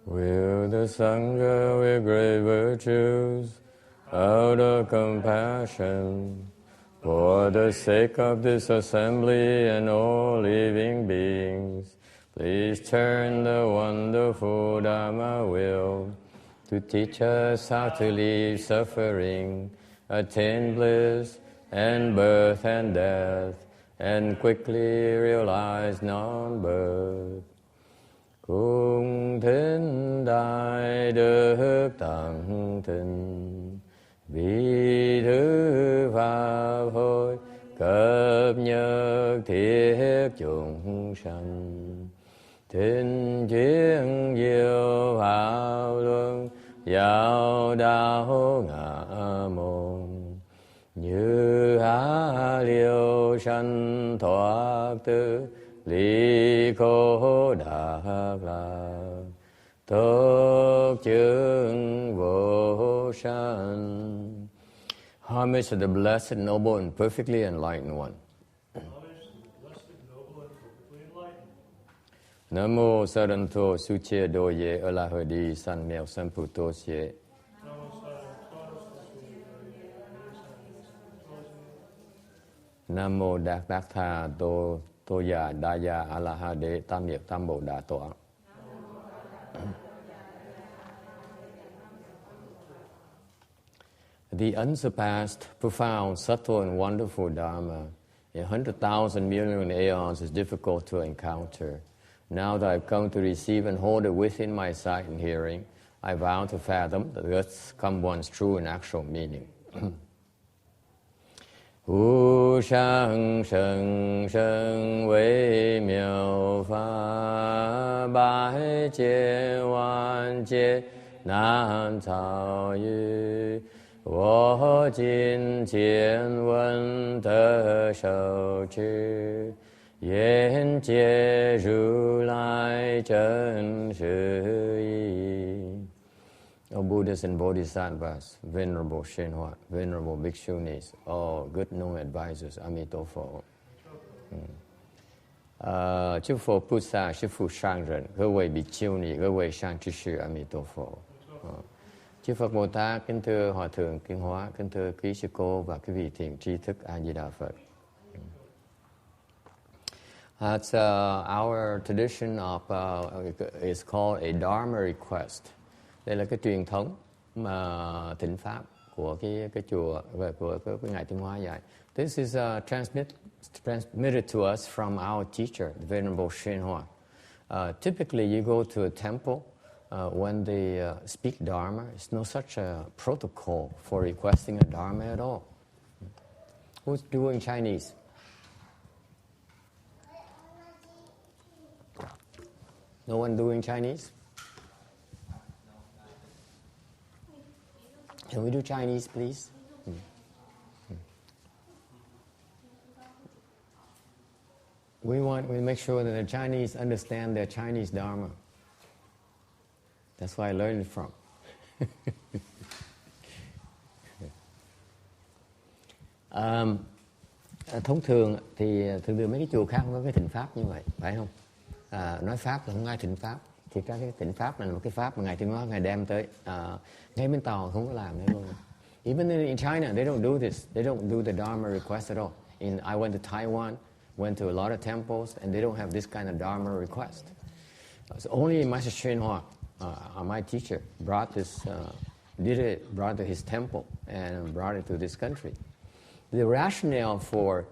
Will the Sangha with great virtues, out of compassion, for the sake of this assembly and all living beings, please turn the wonderful Dharma wheel to teach us how to leave suffering, attain bliss and birth and death, and quickly realize non-birth. Cung thính đại đức tặng thịnh, vì thứ pháp hội cập nhật thiết chúng sanh. Thính chuyên diệu pháp luân, giáo đạo ngã môn, như há liêu sanh thoát tư, ly khổ đắc lạc, tốt chứng vô sanh. Homage to the blessed, noble, and perfectly enlightened one. Nam mô Saranto Suche Doye Alahadi San Mèo Samputo Xie. Nam mô Đạt Đạt Tha Tô Già Đa Già Alahade Tam Miệt Tam Bộ Đà Tọa. The unsurpassed, profound, subtle, and wonderful Dharma in 100,000 million aeons is difficult to encounter. Now that I've come to receive and hold it within my sight and hearing, I vow to fathom the thus come one's true and actual meaning. Wu shang sheng sheng wei miao fa bai jie wan jie nan cao yu wo jin jian wen de shou zhi yan jie ru lai zhen shi yi. O Buddhas and Bodhisattvas, Venerable Shenhua, Venerable Bhikshunis, all good known advisors, Amitabha. Chư Phật Bồ Tát, Sư Phụ Sang Rần, các vị Bhikshunis, các vị Sang Trí Sư Amitabha. Chư Phật Bồ Tát, kính thưa Hòa Thượng Kiên Hóa, kính thưa quý sư cô và quý vị thiện tri thức A Di Đà Phật. That's our tradition of, it's called a Dharma request. Đây là cái truyền thống mà thỉnh pháp của cái chùa và của cái ngài Tinh Hóa dạy. This is transmitted to us from our teacher, the Venerable Shenhua. Typically, you go to a temple when they speak Dharma. There's no such a protocol for requesting a Dharma at all. Who's doing Chinese? No one doing Chinese? Can we do Chinese, please? We make sure that the Chinese understand their Chinese Dharma. That's where I learned it from. Thông thường thì thường mấy cái chùa khác không có cái thỉnh pháp như vậy, phải không? Nói pháp là không ai thỉnh pháp. Thì cái thỉnh pháp này là một cái pháp mà ngài Tinh Hóa ngài đem tới. Ngay bên Tàu không có làm nữa luôn. Even in China, they don't do this. They don't do the Dharma request at all. I went to Taiwan, went to a lot of temples, and they don't have this kind of Dharma request. So only Master Shenhua, my teacher, brought this, brought to his temple and brought it to this country. The rationale for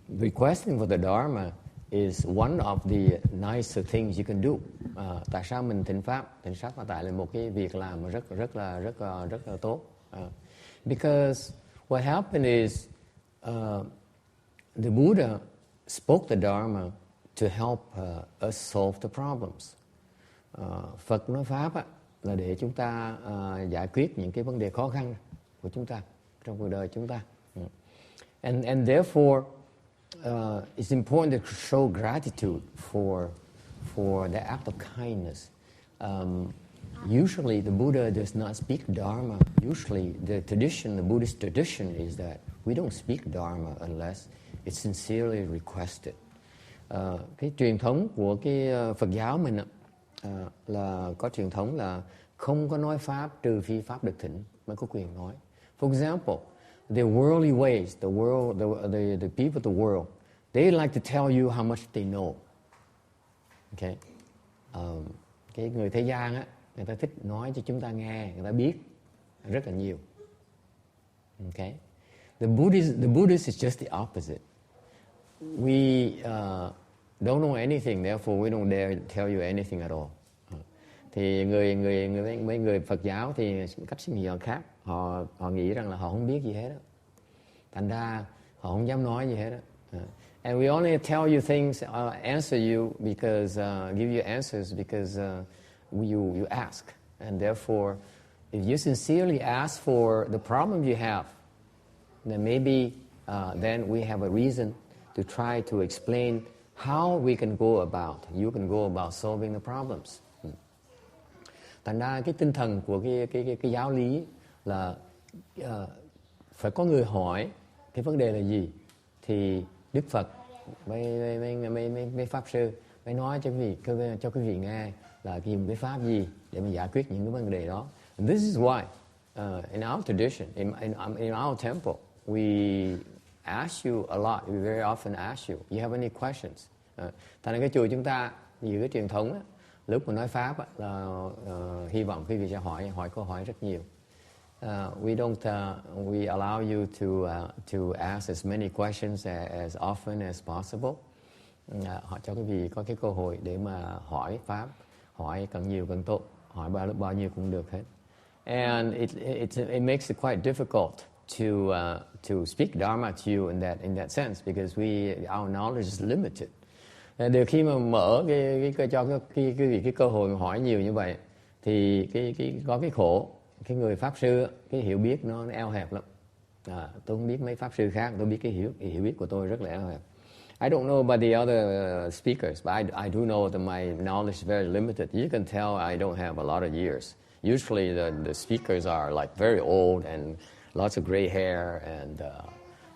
requesting for the Dharma is one of the nicer things you can do. Tại sao mình thỉnh pháp? Thỉnh pháp là tại là một cái việc làm mà rất là tốt. Because what happened is the Buddha spoke the Dharma to help us solve the problems. Phật nói pháp là để chúng ta giải quyết những cái vấn đề khó khăn của chúng ta trong cuộc đời chúng ta. And therefore it's important to show gratitude for the act of kindness. Usually the Buddha does not speak Dharma. Usually the Buddhist tradition is that we don't speak Dharma unless it's sincerely requested. Cái truyền thống của cái Phật giáo mình là có truyền thống là không có nói pháp trừ phi pháp được thỉnh mới có quyền nói. For example, the worldly ways, the people of the world, they like to tell you how much they know. Okay. Cái người thế gian á, người ta thích nói cho chúng ta nghe, người ta biết rất là nhiều. Okay. The Buddhist is just the opposite. We don't know anything, therefore we don't dare tell you anything at all. Thì mấy người Phật giáo thì cách suy nghĩ họ khác. Họ nghĩ rằng là họ không biết gì hết đó. Thành ra họ không dám nói gì hết đó. And we only tell you things, answer you because give you answers because you ask. And therefore, if you sincerely ask for the problem you have, then maybe then we have a reason to try to explain how we can go about. You can go about solving the problems. Thành ra cái tinh thần của cái giáo lý là phải có người hỏi cái vấn đề là gì, thì Đức Phật mấy pháp sư mới nói cho quý vị nghe là dùng cái pháp gì để mà giải quyết những cái vấn đề đó. And this is why in our tradition, in our temple, we ask you a lot. We very often ask you have any questions. Thành ra cái chùa chúng ta nhiều cái truyền thống á, lúc mà nói pháp á, là hy vọng quý vị sẽ hỏi câu hỏi rất nhiều. We allow you to ask as many questions as often as possible. Họ cho quý vị có cái cơ hội để mà hỏi pháp, hỏi càng nhiều càng tốt, hỏi bao nhiêu cũng được hết. And it makes it quite difficult to speak Dharma to you in that sense because our knowledge is limited. Điều khi mà mở cho quý vị cái cơ hội hỏi nhiều như vậy thì có cái khổ, cái người pháp sư cái hiểu biết nó eo hẹp lắm. Tôi không biết mấy pháp sư khác, tôi biết cái hiểu biết của tôi rất là eo hẹp. I don't know about the other speakers, but I do know that my knowledge is very limited. You can tell I don't have a lot of years. Usually the speakers are like very old and lots of gray hair and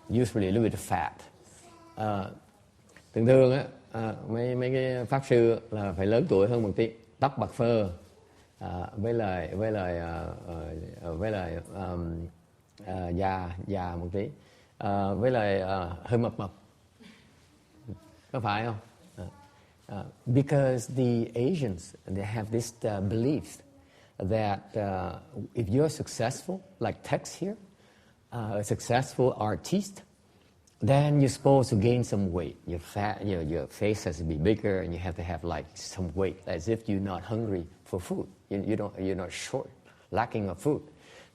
usually a little bit fat. Thường á, mấy cái pháp sư là phải lớn tuổi hơn một tí, tóc bạc phơ, với lại già một tí, với lại hơi mập, có phải không? Because the Asians, they have this belief that if you're successful, like Tex here, a successful artist, then you're supposed to gain some weight. Your face has to be bigger, and you have to have like some weight, as if you're not hungry for food. You're not short, lacking of food.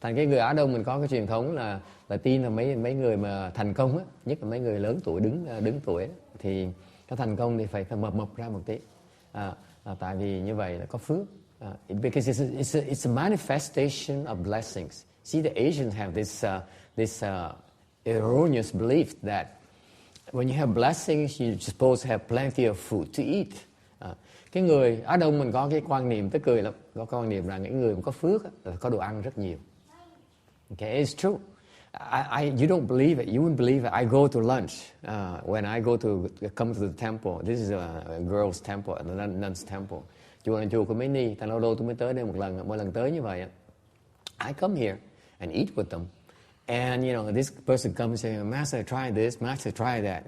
Thành cái người Á Đông mình có cái truyền thống là tin là mấy người mà thành công á, nhất là mấy người lớn tuổi đứng tuổi á, thì cái thành công thì phải mập ra một tí. Tại vì như vậy là có phước. Because it's a manifestation of blessings. See, the Asians have this erroneous belief that when you have blessings, you're supposed to have plenty of food to eat. Cái người Á Đông mình có cái quan niệm tức cười lắm, có quan niệm rằng những người mà có phước là có đồ ăn rất nhiều. Okay, it's true. You don't believe it. You wouldn't believe it. I go to lunch when I come to the temple. This is a girls' temple, a nun's temple. Chùa là chùa của mấy ni. Thành lâu đô tôi mới tới đây một lần. Mỗi lần tới như vậy, I come here and eat with them. And this person comes and says, Master, try this, Master, try that.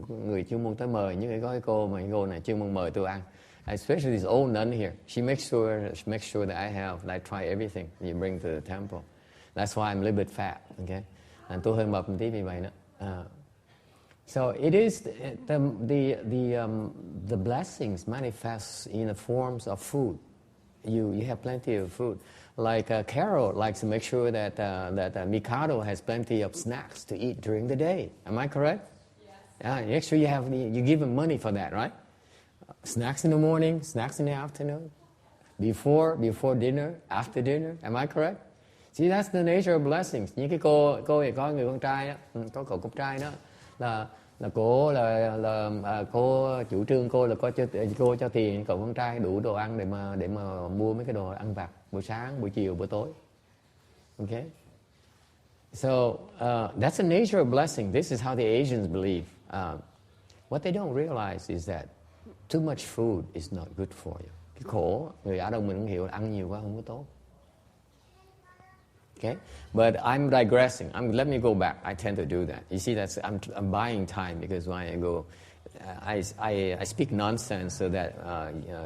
Người chuyên môn tới mời, những cái cô này chuyên môn mời tôi ăn. Especially this old nun here. She makes sure that I try everything you bring to the temple. That's why I'm a little bit fat. Okay, and tôi hơi mập một tí vì vậy nữa. So it is the blessings manifest in the forms of food. You have plenty of food. Like Carol likes to make sure that Mikado has plenty of snacks to eat during the day. Am I correct? Yes. Make sure you give him money for that, right? Snacks in the morning, snacks in the afternoon, before dinner, after dinner. Am I correct? See, that's the nature of blessings. Những cái cô thì có người con trai á, có cậu con trai đó là cô chủ trương cô là cô cho tiền cậu con trai đủ đồ ăn để mà mua mấy cái đồ ăn vặt buổi sáng, buổi chiều, buổi tối. Okay? So that's the nature of blessing. This is how the Asians believe. What they don't realize is that too much food is not good for you. cái khổ. Người Á Đông mình cũng hiểu là ăn nhiều quá không có tốt. Okay, but I'm digressing. Let me go back. I tend to do that. You see, I'm buying time because when I go, I speak nonsense so that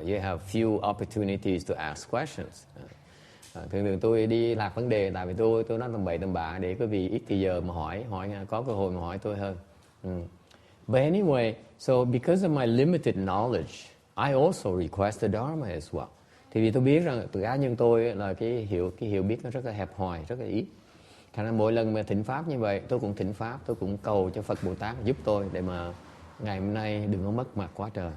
you have few opportunities to ask questions. Thường thường tôi đi lạc vấn đề tại vì tôi nói tầm bậy tầm bạ để có vì ít thì giờ mà hỏi có cơ hội mà hỏi tôi hơn. But anyway, so because of my limited knowledge, I also request the Dharma as well. Thì vì tôi biết rằng từ cá nhân tôi là cái hiểu biết nó rất là hẹp hòi, rất là ít. Thành ra mỗi lần mà thỉnh pháp như vậy, tôi cũng thỉnh pháp, tôi cũng cầu cho Phật Bồ Tát giúp tôi để mà ngày hôm nay đừng có mất mặt quá trời.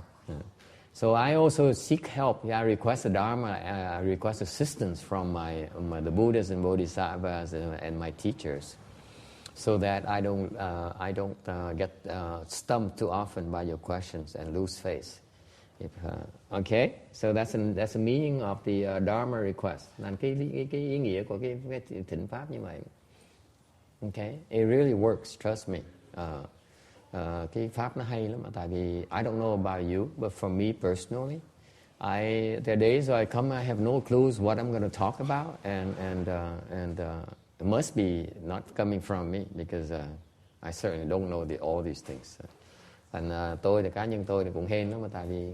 So I also seek help. I request the Dharma. I request assistance from the Buddhas and Bodhisattvas and my teachers, so that I don't get stumped too often by your questions and lose face. Okay, so that's the meaning of the Dharma request. Là cái ý nghĩa của cái thỉnh pháp như vậy. Okay, it really works. Trust me. Cái pháp nó hay lắm. Tại vì I don't know about you, but for me personally, there are days where I come, I have no clues what I'm going to talk about, and it must be not coming from me because I certainly don't know all these things. Thành tôi thì cá nhân tôi thì cũng hên lắm, mà tại vì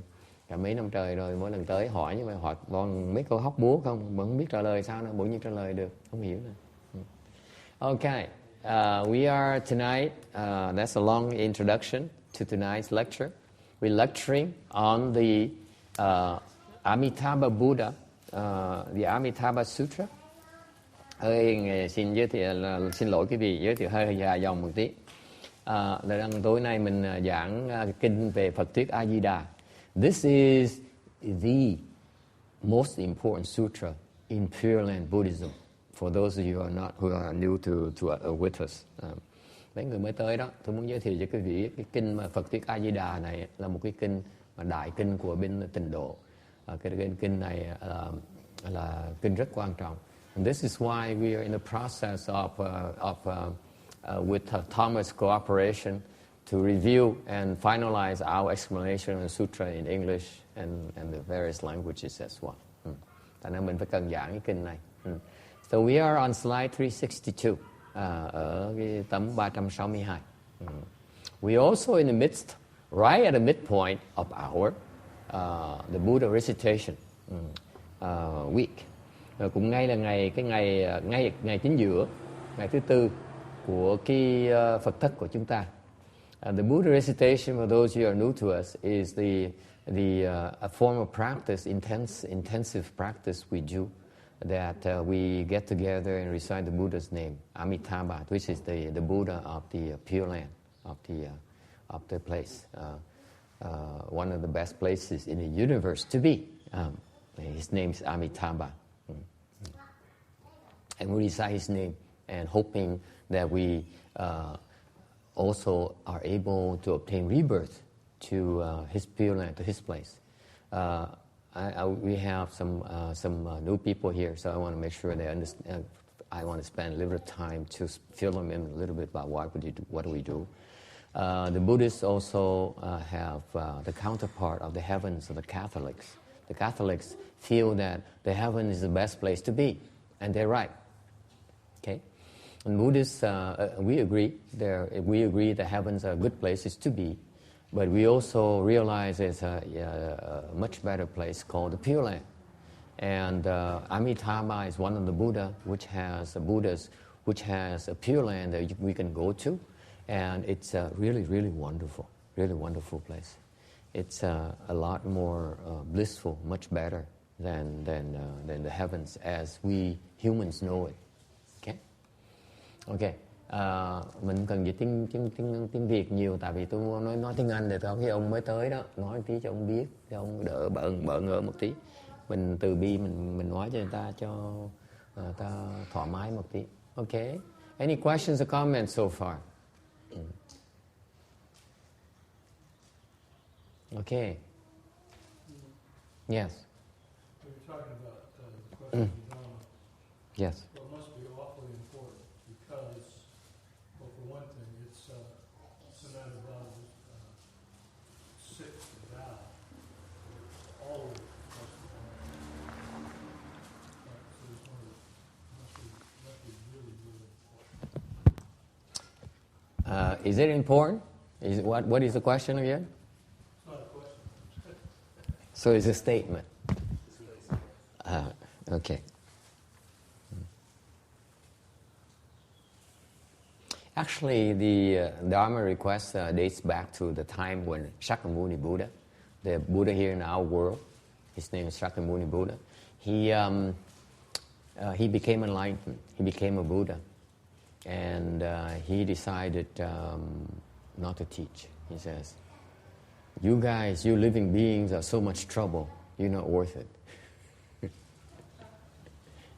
cả mấy năm trời rồi mỗi lần tới hỏi như vậy, hỏi còn mấy câu hóc búa không, mà không biết trả lời sao nữa, bỗng nhiên trả lời được, không hiểu nữa. Okay, we are tonight, that's a long introduction to tonight's lecture. We're lecturing on the Amitabha Buddha, the Amitabha Sutra. Xin lỗi quý vị, giới thiệu hơi dài dòng một tí. Tối nay mình giảng kinh về Phật thuyết A Di Đà. This is the most important sutra in Pureland Buddhism. For those of you who are new to with us, mấy người mới tới đó, tôi muốn giới thiệu cho quý vị cái kinh mà Phật thuyết A Di Đà này là một cái kinh mà đại kinh của bên Tịnh độ. Cái kinh này là kinh rất quan trọng. And this is why we are in the process with Thomas' cooperation to review and finalize our explanation of the sutra in English and the various languages as well. Thành ra mình phải cần giảng cái kinh này. So we are on slide 362, ở cái tấm 362. We also in the midst, right at the midpoint of our the Buddha recitation week. Cũng ngay là ngày chính giữa, ngày thứ tư của cái Phật thất của chúng ta. The Buddha recitation, for those who are new to us, is a form of practice, intensive practice we do, that we get together and recite the Buddha's name, Amitabha, which is the Buddha of the Pure Land, of the place, one of the best places in the universe to be. His name is Amitabha. And we recite his name and hoping that we also are able to obtain rebirth to his Pure Land, to his place. We have some new people here, so I want to make sure they understand. I want to spend a little time to fill them in a little bit about what do we do. The Buddhists also have the counterpart of the heavens of the Catholics. The Catholics feel that the heaven is the best place to be, and they're right. Okay, and Buddhists, we agree. We agree that heavens are good places to be, but we also realize there's a much better place called the Pure Land. And Amitabha is one of the Buddhas which has a Pure Land that we can go to, and it's a really, really wonderful place. It's a lot more blissful, much better than the heavens as we humans know it. Okay. Mình cần dịch tiếng Việt nhiều, tại vì tôi nói tiếng Anh để có cái ông mới tới đó nói một tí cho ông biết, cho ông đỡ bỡ ngỡ một tí. Mình từ bi mình nói cho người ta cho người ta thoải mái một tí. Okay. Any questions or comments so far? Okay. Yes. You're talking about the question of Dharma. Yes. Well, it must be awfully important because, well, for one thing, it's Amitabha's sixth vow. Always must Is it important? What is the question again? It's not a question. So it's a statement. Okay. Actually, the Dharma request dates back to the time when Shakyamuni Buddha, the Buddha here in our world, his name is Shakyamuni Buddha, he became enlightened. He became a Buddha. And he decided not to teach. He says, you guys, you living beings are so much trouble. You're not worth it.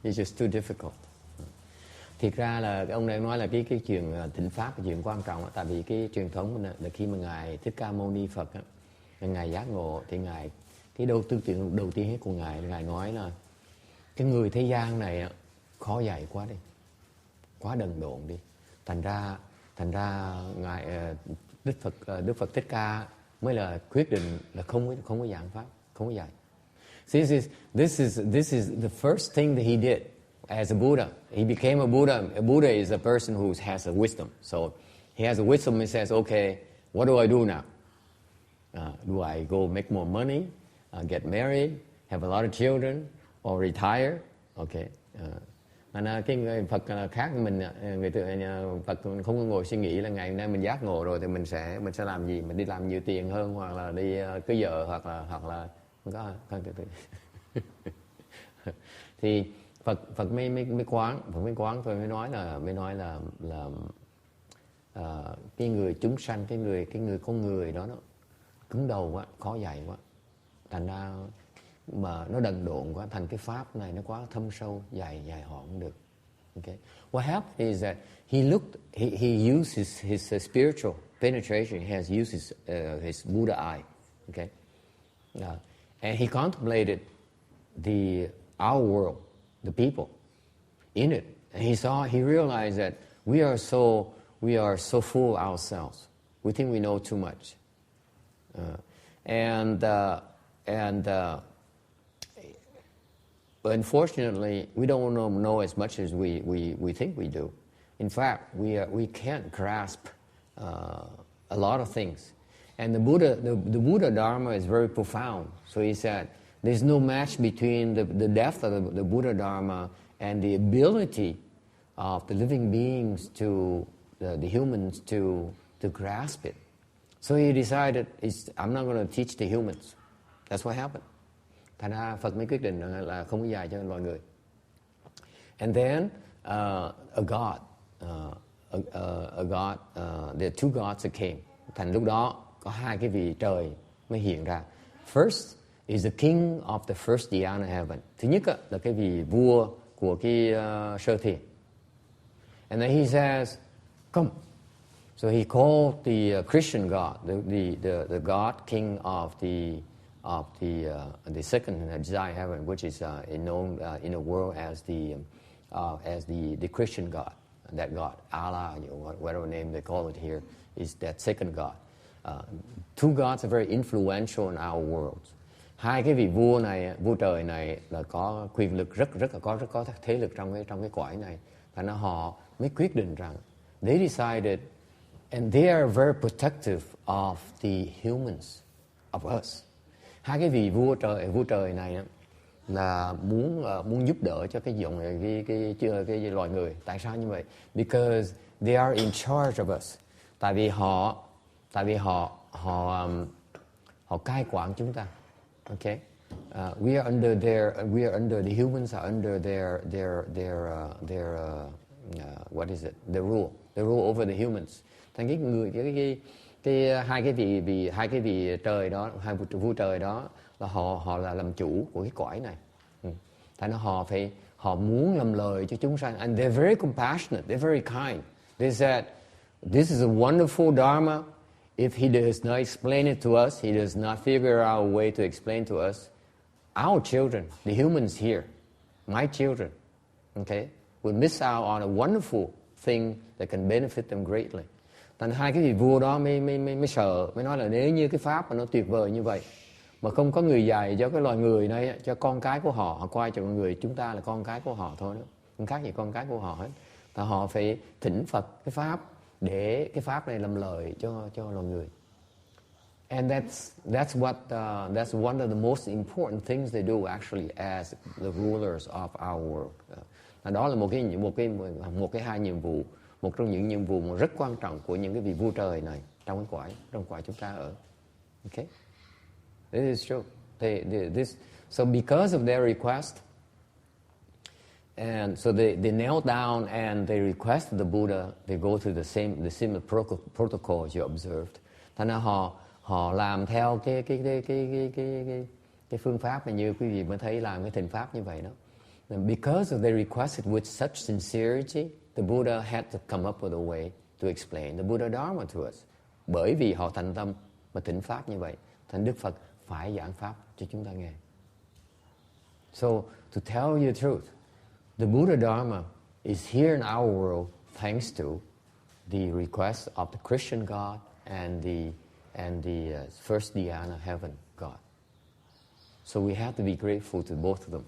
It's just too difficult. Thiệt ra là ông này nói là cái chuyện thịnh pháp là chuyện quan trọng. Tại vì cái truyền thống là khi mà Ngài Thích Ca Mâu Ni Phật, Ngài giác ngộ, thì Ngài, cái tư tưởng đầu tiên hết của Ngài nói là cái người thế gian này khó dạy quá đi, quá đần độn đi. Thành ra Ngài Đức Phật Thích Ca mới là quyết định là không có giảng pháp, không có dạy. This is the first thing that he did as a Buddha. He became a Buddha. A Buddha is a person who has a wisdom. So he has a wisdom. He says, okay, what do I do now? Do I go make more money, get married, have a lot of children, or retire? Okay. Cái người Phật khác mình, Phật không có ngồi suy nghĩ là ngày nay mình giác ngộ rồi thì mình sẽ làm gì, mình đi làm nhiều tiền hơn, hoặc là đi cưới vợ, hoặc là không có thì Phật mới quán tôi mới nói là cái người chúng sanh, cái người con người đó nó cứng đầu quá, khó dạy quá, thành ra mà nó đần độn quá, thành cái pháp này nó quá thâm sâu, dài họ không được. Okay. What happened is that he used his spiritual penetration. He has used his Buddha eye. Okay, and he contemplated our world, the people in it, and he realized that we are so full ourselves. We think we know too much, but unfortunately, we don't know as much as we think we do. In fact, we can't grasp a lot of things. And the Buddha Dharma is very profound. So he said, there's no match between the depth of the Buddha Dharma and the ability of the living beings the humans to grasp it. So he decided, I'm not going to teach the humans. That's what happened. Thành ra Phật mới quyết định là không có dạy cho loài người. And then a God, the two gods that came. Thành lúc đó có hai cái vị trời mới hiện ra. First is the king of the first dhyana heaven. Thứ nhất là cái vị vua của cái sơ thiền. And then he says, come. So he called the Christian God, the God king of the second dhyana heaven, which is known in the world as the Christian God. That God, Allah, whatever name they call it here, is that second God. Two gods are very influential in our world. Hai cái vị vua trời này là có quyền lực rất có thế lực trong cái cõi này. Thành ra họ mới quyết định rằng they decided, and they are very protective of the humans, of us. Hai cái vị vua trời này là muốn giúp đỡ cho cái loài người. Tại sao như vậy? Because they are in charge of us. Tại vì họ cai quản chúng ta. Okay, we are under the humans are under their what is it? The rule over the humans. Thành hai cái vị trời đó, hai vua trời đó là họ là làm chủ của cái cõi này. Thành ra họ muốn làm lời cho chúng sanh, and they're very compassionate, they're very kind. They said, this is a wonderful Dharma. If he does not explain it to us, he does not figure out a way to explain to us, our children, the humans here, my children, okay, will miss out on a wonderful thing that can benefit them greatly. Thành hai cái vị vua đó mới sợ, mới nói là nếu như cái pháp mà nó tuyệt vời như vậy mà không có người dạy cho cái loài người này, cho con cái của họ coi cho con người chúng ta là con cái của họ thôi đó, không khác gì con cái của họ hết. Thì họ phải thỉnh Phật cái pháp để cái pháp này làm lợi cho loài người. And that's one of the most important things they do actually as the rulers of our world. Đó là một cái hai nhiệm vụ, một trong những nhiệm vụ mà rất quan trọng của những cái vị vua trời này trong cõi chúng ta ở. Okay, this is true. So because of their request, and so they knelt down and they requested the Buddha. They go through the similar protocol as you observed. Thành ra họ làm theo cái phương pháp mà như quý vị mới thấy làm cái thỉnh pháp như vậy đó. And because of they requested with such sincerity, the Buddha had to come up with a way to explain the Buddha Dharma to us. Bởi vì họ thành tâm mà thỉnh pháp như vậy, thành Đức Phật phải giảng pháp cho chúng ta nghe. So to tell you the truth, the Buddha Dharma is here in our world thanks to the request of the Christian God and the first dhyana heaven God. So we have to be grateful to both of them.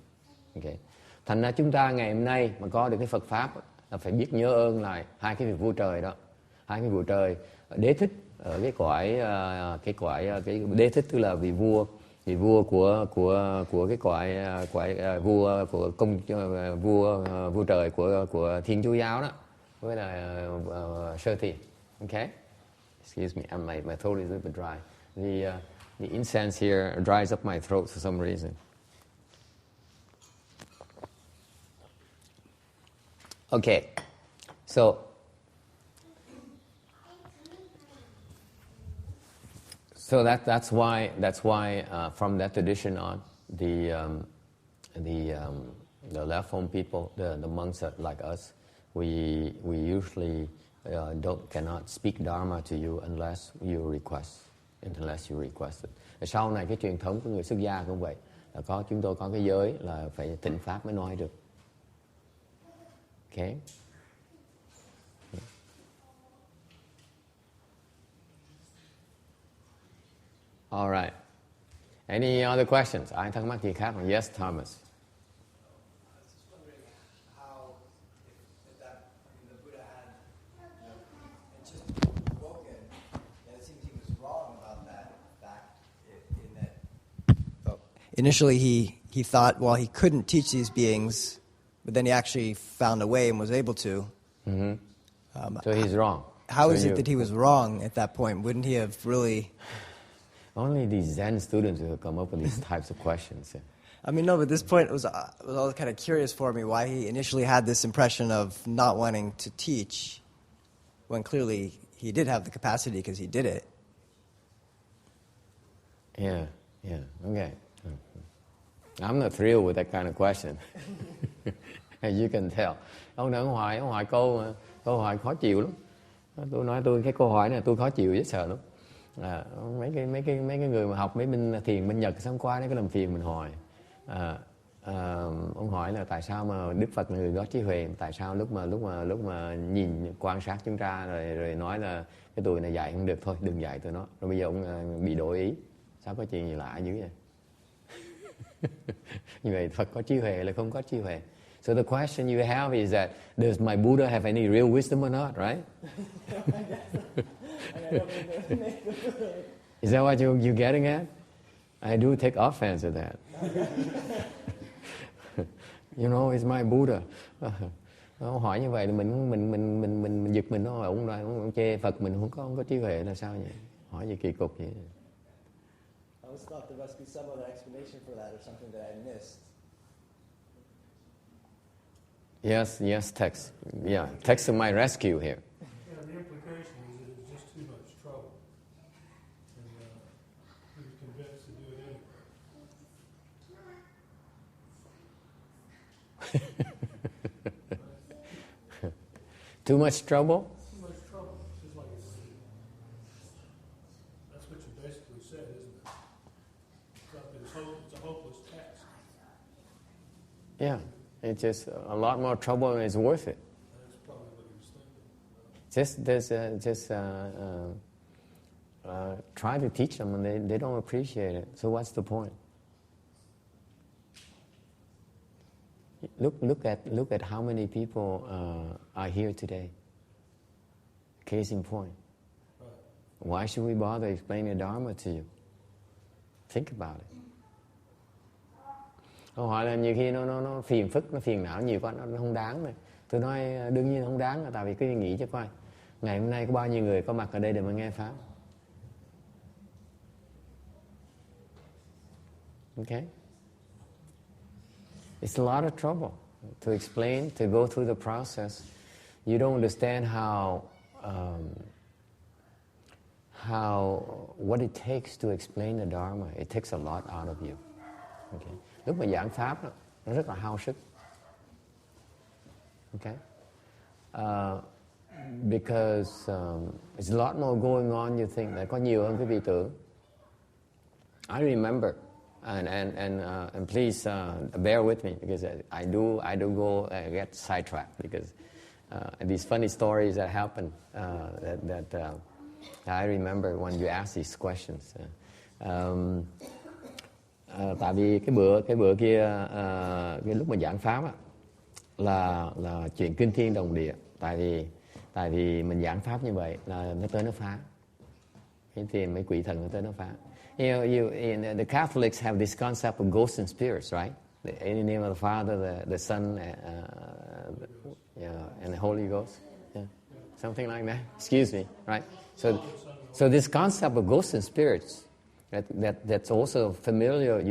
Okay. Thành ra chúng ta ngày hôm nay mà có được cái Phật pháp là phải biết nhớ ơn lại hai cái vị vua trời đó. Hai cái vua trời đế thích ở cái cõi đế thích, tức là vị vua của cái cõi vua trời của Thiên Chúa giáo đó, với là Sơ Thiền. Okay? Excuse me, my throat is a little bit dry. The incense here dries up my throat for some reason. Okay, so that's why from that tradition on, the left home people, the monks like us, we usually cannot speak Dharma to you unless you request it. Sau này cái truyền thống của người xuất gia cũng vậy, là chúng tôi có cái giới là phải thỉnh pháp mới nói được. Okay. All right. Any other questions? Ai thắc mắc gì khác không? Yes, Thomas. I was just wondering how, if that, the Buddha had, just woken, and it seems he was wrong about that fact, in that initially he thought, well, he couldn't teach these beings, but then he actually found a way and was able to. Mm-hmm. So he's wrong. How is it that he was wrong at that point? Wouldn't he have really... Only these Zen students who come up with these types of questions. I mean, no, but this point was always kind of curious for me, why he initially had this impression of not wanting to teach, when clearly he did have the capacity because he did it. Yeah, okay. I'm not thrilled with that kind of question. As you can tell. Ông hỏi câu hỏi khó chịu lắm. Tôi nói cái câu hỏi này tôi khó chịu dễ sợ lắm. Mấy cái người mà học mấy bên thiền bên Nhật xong qua đấy có làm phiền mình hỏi. Ông hỏi là tại sao mà Đức Phật là người có trí huệ, tại sao lúc mà nhìn quan sát chúng ta rồi nói là cái tụi này dạy không được, thôi đừng dạy tụi nó. Rồi bây giờ ông bị đổi ý. Sao có chuyện gì lạ dữ vậy? Như vậy Phật có trí huệ là không có trí huệ. So the question you have is that does my Buddha have any real wisdom or not, right? Is that what you're getting at? I do take offense at that. You know, it's my Buddha. Ông hỏi như vậy thì mình giật mình, nó ông chê Phật mình không có trí huệ là sao vậy? Hỏi gì kỳ cục vậy? I always thought there must be some other explanation for that or something that I missed. Yes, text. Yeah, text to my rescue here. Yeah, the implication is that it was just too much trouble. And he was convinced to do it anyway. Too much trouble? Too much trouble. It's just like that's what you basically said, isn't it? It's a hopeless task. Yeah. It's just a lot more trouble and it's worth it. That's probably what he was thinking. Try to teach them and they don't appreciate it. So what's the point? Look at how many people are here today. Case in point. Why should we bother explaining the Dharma to you? Think about it. Câu hỏi là nhiều khi nó phiền phức, nó phiền não nhiều quá, nó không đáng rồi. Tôi nói đương nhiên không đáng, tại vì cứ nghĩ cho coi. Ngày hôm nay có bao nhiêu người có mặt ở đây để mà nghe Pháp. Okay? It's a lot of trouble to explain, to go through the process. You don't understand what it takes to explain the Dharma. It takes a lot out of you. Okay? Lúc mà giảng Pháp đó, nó rất là hao sức. Okay? Because there's a lot more going on you think. Có nhiều hơn cái vị tưởng. I remember, and please bear with me because I do go get sidetracked because these funny stories that happen that I remember when you ask these questions. Tại vì cái bữa kia cái lúc mà giảng Pháp á, là chuyện kinh thiên động địa. Tại vì mình giảng Pháp như vậy là nó tới nó phá. Thì mấy quỷ thần nó tới nó phá. The Catholics have this concept of ghosts and spirits, right? In the name of the Father, the Son, and the Holy Ghost. Yeah. Something like that. Excuse me, right? So this concept of ghosts and spirits, that's also familiar.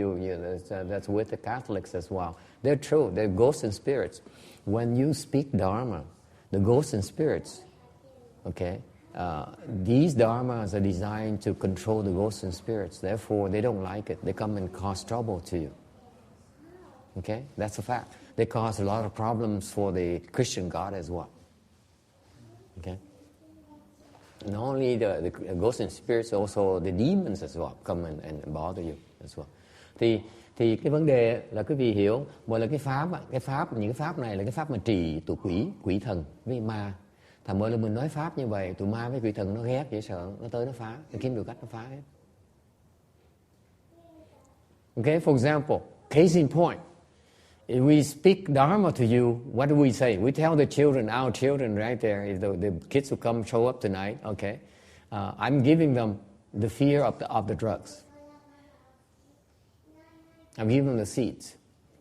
That's with the Catholics as well. They're true. They're ghosts and spirits. When you speak Dharma, the ghosts and spirits, okay, these dharmas are designed to control the ghosts and spirits. Therefore, they don't like it. They come and cause trouble to you. Okay, that's a fact. They cause a lot of problems for the Christian God as well. Okay. Not only the ghosts and spirits, also the demons as well come and bother you as well. Thì cái vấn đề là quý vị hiểu, gọi là những cái pháp này là cái pháp mà trì tụ quỷ thần với ma. Thành mỗi lần mình nói pháp như vậy, tụi ma với quỷ thần nó ghét dễ sợ, nó tới nó phá, nó kiếm được cách nó phá hết. Okay, for example, case in point, if we speak Dharma to you, what do we say? We tell the children, our children right there, if the kids who come show up tonight, okay, I'm giving them the fear of the drugs. I'm giving them the seeds.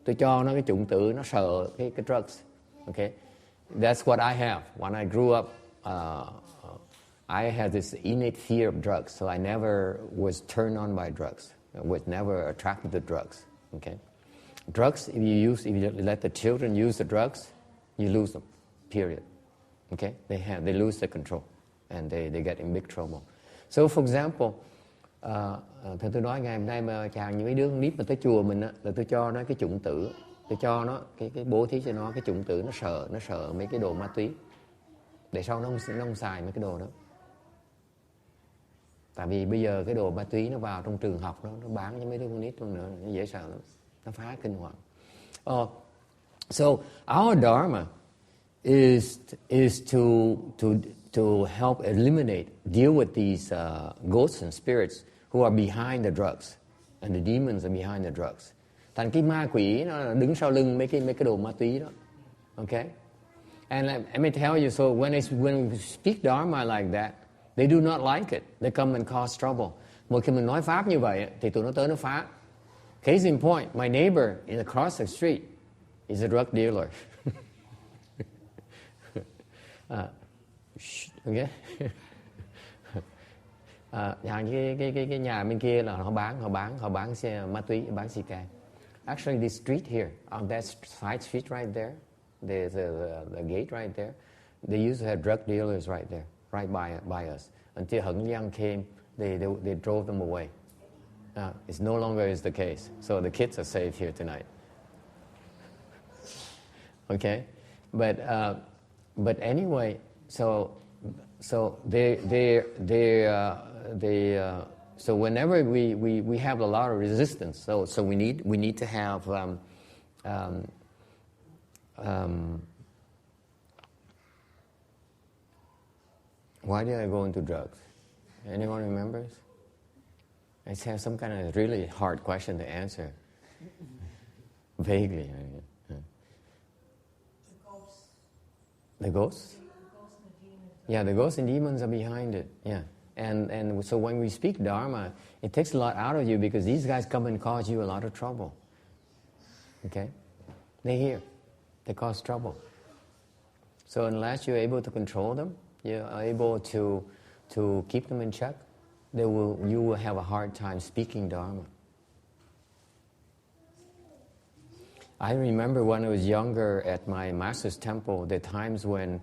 Tôi cho nó cái chủng tử, nó sợ cái drugs. Okay, that's what I have. When I grew up, I had this innate fear of drugs, so I never was turned on by drugs. I was never attracted to drugs. Okay, drugs. If you let the children use the drugs, you lose them. Period. Okay, they lose their control, and they get in big trouble. So, for example. Thì tôi nói ngày hôm nay mà chàng như mấy đứa con nít mà tới chùa mình á, là tôi cho nó cái chủng tử, tôi cho nó cái bố thí cho nó cái chủng tử, nó sợ mấy cái đồ ma túy, để sau nó không xài mấy cái đồ đó. Tại vì bây giờ cái đồ ma túy nó vào trong trường học, nó bán cho mấy đứa con nít luôn nữa, nó dễ sợ lắm, nó phá kinh hoàng. So our Dharma is to help eliminate, deal with these ghosts and spirits who are behind the drugs, and the demons are behind the drugs. Thành cái ma quỷ nó đứng sau lưng mấy cái đồ ma túy đó. Okay? And let me tell you, so when we speak Dharma like that, they do not like it. They come and cause trouble. Mỗi khi mình nói pháp như vậy thì tụi nó tới nó phá. Case in point, my neighbor in across the street is a drug dealer. Okay. Cái nhà bên kia là họ bán xe ma túy, bán xì ke. Actually, the street here, on that side street right there, there's the gate right there. They used to have drug dealers right there, right by us. Until Heng Yang came, they drove them away. It's no longer is the case. So the kids are safe here tonight. Okay, but anyway, so so whenever we have a lot of resistance, so we need to have why did I go into drugs? Anyone remembers? I have some kind of really hard question to answer. Vaguely. The ghosts? The ghosts? Yeah, the ghosts and demons are behind it. Yeah. And so when we speak Dharma, it takes a lot out of you because these guys come and cause you a lot of trouble. Okay? They're here. They cause trouble. So unless you're able to control them, you are able to keep them in check, you will have a hard time speaking Dharma. I remember when I was younger at my master's temple, the times when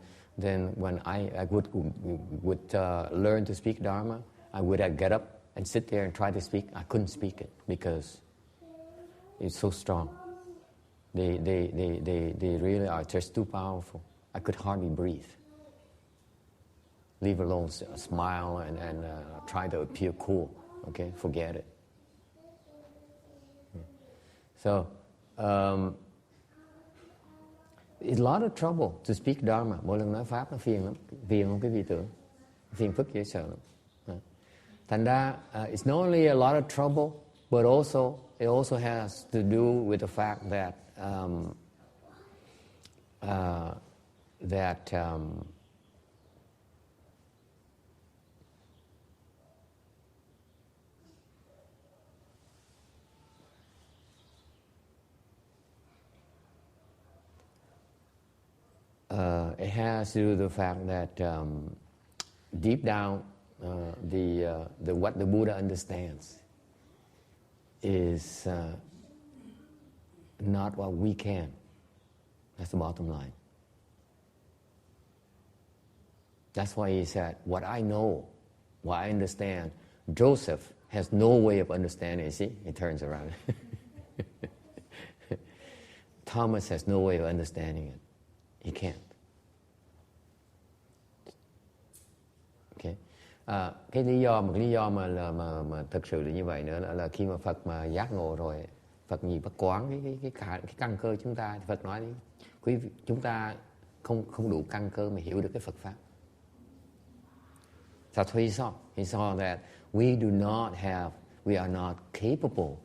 I would learn to speak Dharma, I would get up and sit there and try to speak. I couldn't speak it because it's so strong. They really are just too powerful. I could hardly breathe. Leave alone smile and try to appear cool. Okay, forget it. So, it's a lot of trouble to speak Dharma. Mỗi lần nói Pháp nó phiền lắm. Phiền không quý vị tưởng? Phiền phức dễ sợ lắm. Thành ra, it's not only a lot of trouble, but it also has to do with the fact that it has to do with the fact that deep down, what the Buddha understands is not what we can. That's the bottom line. That's why he said, what I know, what I understand, Joseph has no way of understanding. You see, he turns around. Thomas has no way of understanding it. He can't. Okay. Cái lý do mà thực sự là như vậy nữa là khi mà Phật mà giác ngộ rồi, Phật nhìn bắt quán cái căn cơ chúng ta, Phật nói quý vị, chúng ta không đủ căn cơ mà hiểu được cái Phật pháp. That's what he saw. He saw that we are not capable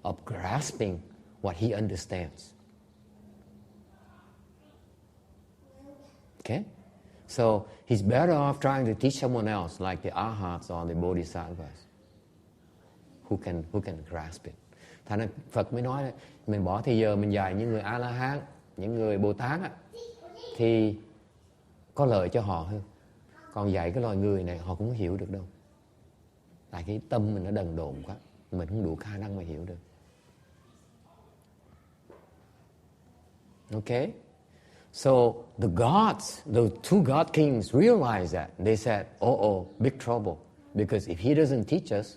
of grasping what he understands. Okay? So he's better off trying to teach someone else, like the arhats or the bodhisattvas, who can grasp it. Thành ra Phật mới nói mình bỏ thì giờ mình dạy những người A-la-hán, những người Bồ Tát á, thì có lợi cho họ hơn. Còn dạy cái loài người này họ cũng không hiểu được đâu. Tại cái tâm mình nó đần độn quá, mình không đủ khả năng mà hiểu được. Okay? So the two God kings realized that. They said, big trouble. Because if he doesn't teach us,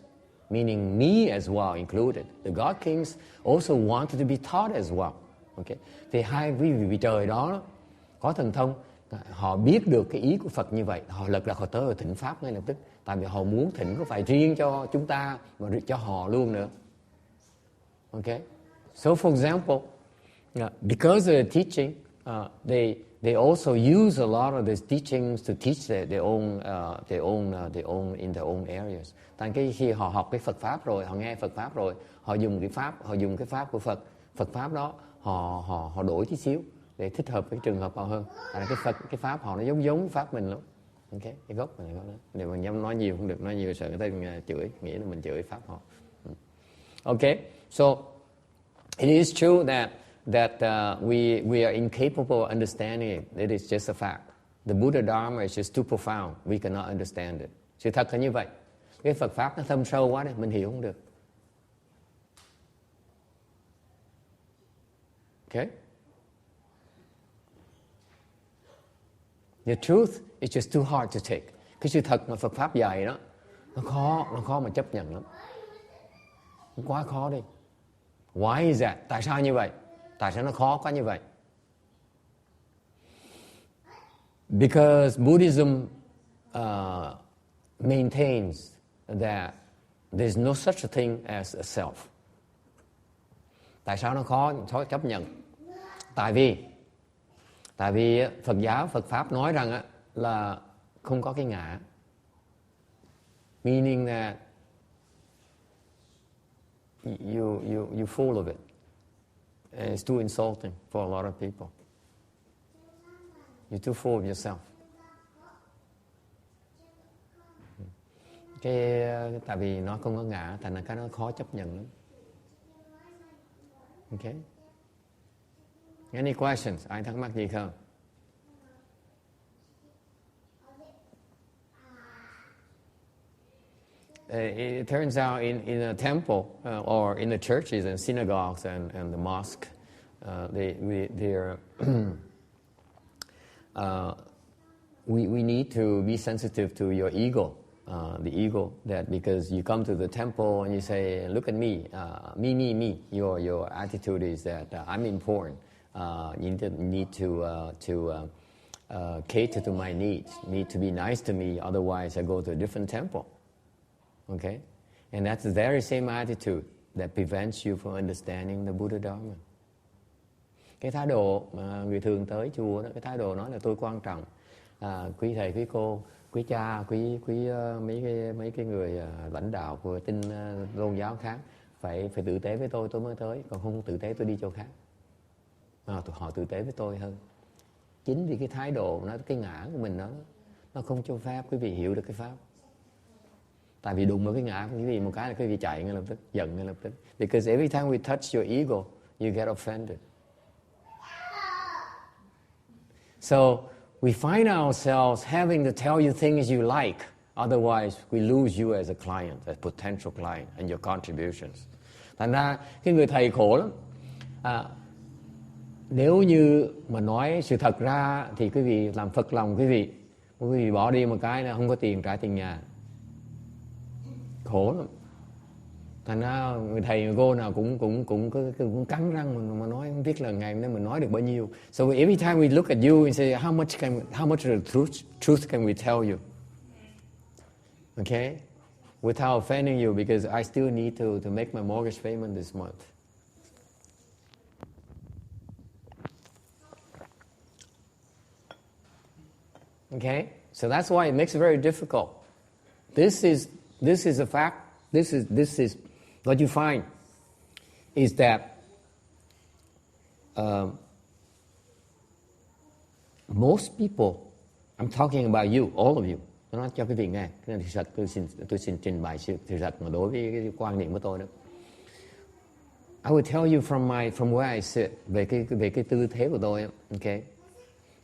meaning me as well included, the God kings also wanted to be taught as well. Okay? Thì hai vị trời đó có thần thông, họ biết được cái ý của Phật như vậy, họ lật đật họ tới thỉnh Pháp ngay lập tức. Tại vì họ muốn thỉnh có phải riêng cho chúng ta, mà cho họ luôn nữa. Okay? So for example, because of the teaching, they also use a lot of these teachings to teach their own in their own areas. Tại khi họ học cái Phật pháp rồi, họ nghe Phật pháp rồi, họ dùng cái pháp của Phật pháp đó, họ đổi tí xíu để thích hợp với trường hợp họ hơn. Tại cái pháp họ nó giống pháp mình lắm. Okay, cái gốc này đó. Nếu mà dám nói nhiều không được, nói nhiều sợ người ta chửi, nghĩ là mình chửi pháp họ. Okay, so it is true that we are incapable of understanding it. It is just a fact. The Buddha Dharma is just too profound. We cannot understand it. Sự thật là như vậy. Cái Phật pháp nó thâm sâu quá đấy, mình hiểu không được. Okay? The truth is just too hard to take. Cái sự thật mà Phật pháp dạy đó, nó khó mà chấp nhận lắm. Nó quá khó đi. Why is that? Tại sao như vậy? Tại sao nó khó quá như vậy? Because Buddhism maintains that there's no such a thing as a self. Tại sao nó khó chấp nhận? Tại vì Phật pháp nói rằng là không có cái ngã. Meaning that you're full of it. And it's too insulting for a lot of people. You're too full of yourself. Tại vì nó không có ngã, thành ra cái nó khó chấp nhận lắm. Okay. Any questions? Ai thắc mắc gì không? It turns out in a temple or in the churches and synagogues and the mosque, we need to be sensitive to your ego, the ego, that because you come to the temple and you say, look at me, me, your attitude is that I'm important. You need to cater to my needs, need to be nice to me, otherwise I go to a different temple. Okay? And that's the very same attitude that prevents you from understanding the Buddha Dharma. Cái thái độ mà người thường tới chùa đó, cái thái độ nói là tôi quan trọng, quý thầy, quý cô, quý cha, quý mấy cái người lãnh đạo của tin tôn giáo khác phải tử tế với tôi mới tới, còn không tử tế tôi đi chỗ khác. Họ tử tế với tôi hơn. Chính vì cái thái độ nó, cái ngã của mình nó không cho phép quý vị hiểu được cái pháp. Tại vì đụng vào cái ngã của quý vị một cái là quý vị chạy ngay lập tức, giận ngay lập tức. Because every time we touch your ego, you get offended. So we find ourselves having to tell you things you like. Otherwise, we lose you as a client, as potential client, and your contributions. Thành ra cái người thầy khổ lắm. Nếu như mà nói sự thật ra thì quý vị làm phật lòng quý vị bỏ đi một cái là không có tiền trả tiền nhà. Khổ lắm. Thành ra người thầy người cô nào cũng cắn răng mà nói không biết là ngày hôm nay mình nói được bao nhiêu. So every time we look at you and say how much of the truth can we tell you? Okay? Without offending you, because I still need to make my mortgage payment this month. Okay? So that's why it makes it very difficult. This is a fact. This is what you find is that most people, I'm talking about you, all of you. Tôi nói cho quý vị nghe. Cái này thật tôi xin trình bày sự thật mà đối với cái quan niệm của tôi đó. I will tell you from where I sit, về cái tư thế của tôi. Okay?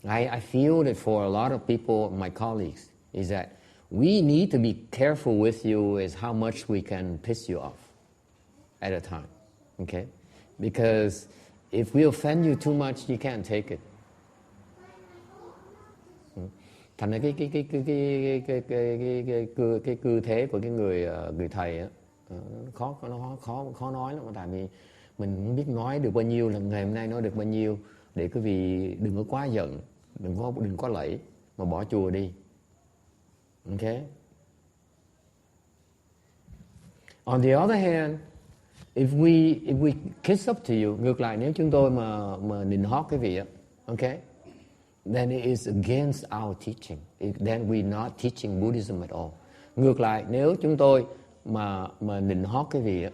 I feel that for a lot of people, my colleagues, is that we need to be careful with you is how much we can piss you off at a time. Okay? Because if we offend you too much, you can't take it. Thành ra cái cư thế của cái người thầy á, khó nói lắm, tại vì mình không biết nói được bao nhiêu, là ngày hôm nay nói được bao nhiêu, để quý vị đừng có quá giận, đừng có lẫy mà bỏ chùa đi. Okay? On the other hand, if we kiss up to you, ngược lại nếu chúng tôi mà nịnh hót cái vị á, okay, then it is against our teaching. Then we're not teaching Buddhism at all. Ngược lại nếu chúng tôi mà nịnh hót cái vị á,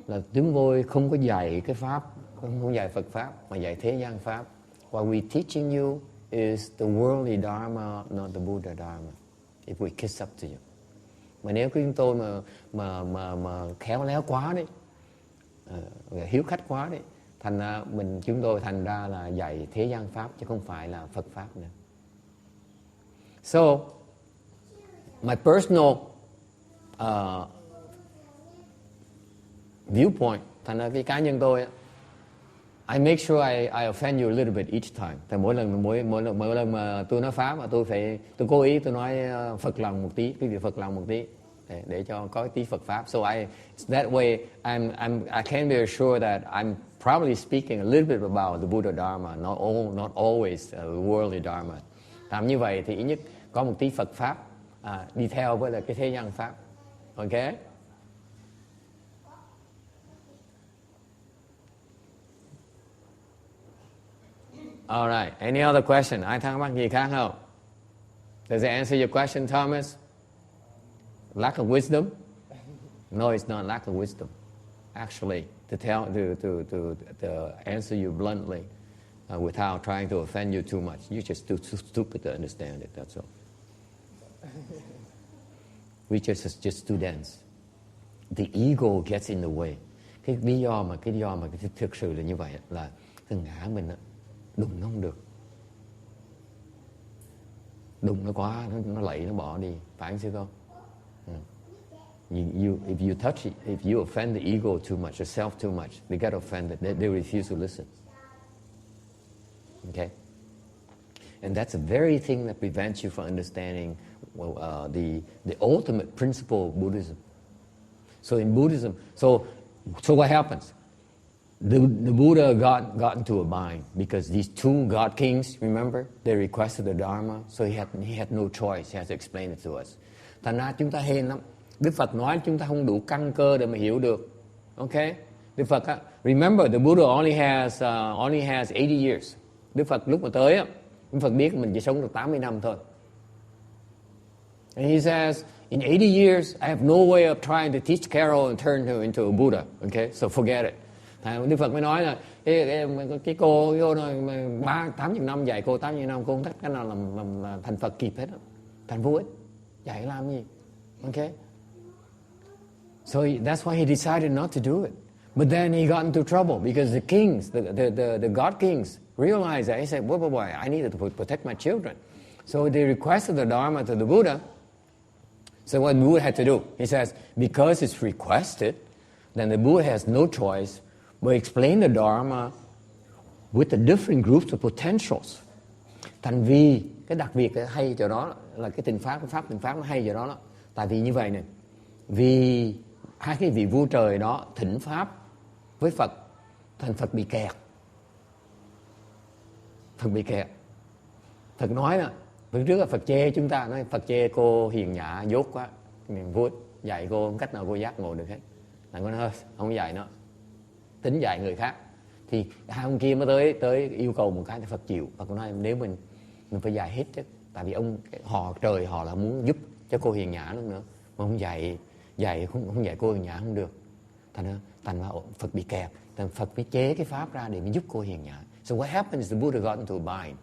là chúng tôi không có dạy cái pháp, không dạy Phật pháp mà dạy thế gian pháp. What we teaching you is the worldly Dharma, not the Buddha Dharma. If we kiss up to you. Mà nếu chúng tôi mà khéo léo quá đấy, hiếu khách quá đấy, thành ra chúng tôi thành ra là dạy thế gian pháp chứ không phải là Phật pháp nữa. So my personal viewpoint, thành ra cái cá nhân tôi, I make sure I offend you a little bit each time. Tại mỗi lần mà tôi nói pháp mà tôi cố ý tôi nói Phật lòng một tí, cái việc Phật lòng một tí để cho có tí Phật pháp. So that way I can be assured that I'm probably speaking a little bit about the Buddha Dharma, not always the worldly Dharma. Làm như vậy thì ít nhất có một tí Phật pháp đi theo với là cái thế gian pháp. Okay? All right. Any other question? Ai thắc mắc gì khác không? Does it answer your question, Thomas? Lack of wisdom? No, it's not lack of wisdom. Actually, to answer you bluntly, without trying to offend you too much, you're just too stupid to understand it. That's all. We just students. The ego gets in the way. Cái lý do mà thực sự là như vậy là cái ngã mình đụng nó không được. Đụng nó quá, nó lạy, nó bỏ đi. Phải không sư cô? If you touch it, if you offend the ego too much, the self too much, they get offended. They refuse to listen. Okay? And that's the very thing that prevents you from understanding the ultimate principle of Buddhism. So in Buddhism, so what happens? The Buddha got into a bind because these two God kings, remember, they requested the Dharma, so he had no choice. He has to explain it to us. Thành ra chúng ta hên lắm. Đức Phật nói chúng ta không đủ căn cơ để mà hiểu được. Okay? Đức Phật remember the Buddha only has 80 years. Đức Phật lúc mà tới Đức Phật biết mình chỉ sống được 80 năm thôi. And he says, in 80 years, I have no way of trying to teach Carol and turn her into a Buddha. Okay, so forget it. Đức Phật mới nói là cái cô này 80 năm dạy cô 80 năm cô không thích cái nào làm thành Phật kịp hết, thành vô ích, dạy làm gì? Okay. So that's why he decided not to do it. But then he got into trouble because the kings, the God kings, realized that. He said, boy, I need to protect my children. So they requested the Dharma to the Buddha. So what the Buddha had to do, he says, because it's requested, then the Buddha has no choice but explain the Dharma with the different groups of potentials. Thành vì cái đặc biệt hay chỗ đó là cái pháp tình pháp nó hay chỗ đó đó. Tại vì như vậy này, vì hai cái vị vua trời đó thỉnh pháp với Phật, thành Phật bị kẹt. Phật nói là bữa trước là Phật chê chúng ta, nói Phật chê cô hiền nhã dốt quá, vui dạy cô không cách nào cô giác ngộ được hết. Là cô nói thôi không dạy nó, tính dạy người khác. Thì hai ông kia mới tới yêu cầu một cái thì Phật chịu. Phật nói nếu mình phải dạy hết chứ, tại vì trời họ là muốn giúp cho cô hiền nhã nữa, mà không dạy không dạy cô hiền nhã không được. Thành ra Phật bị kẹp, thành Phật mới chế cái pháp ra để mới giúp cô hiền nhã. So what happened is the Buddha got into a bind.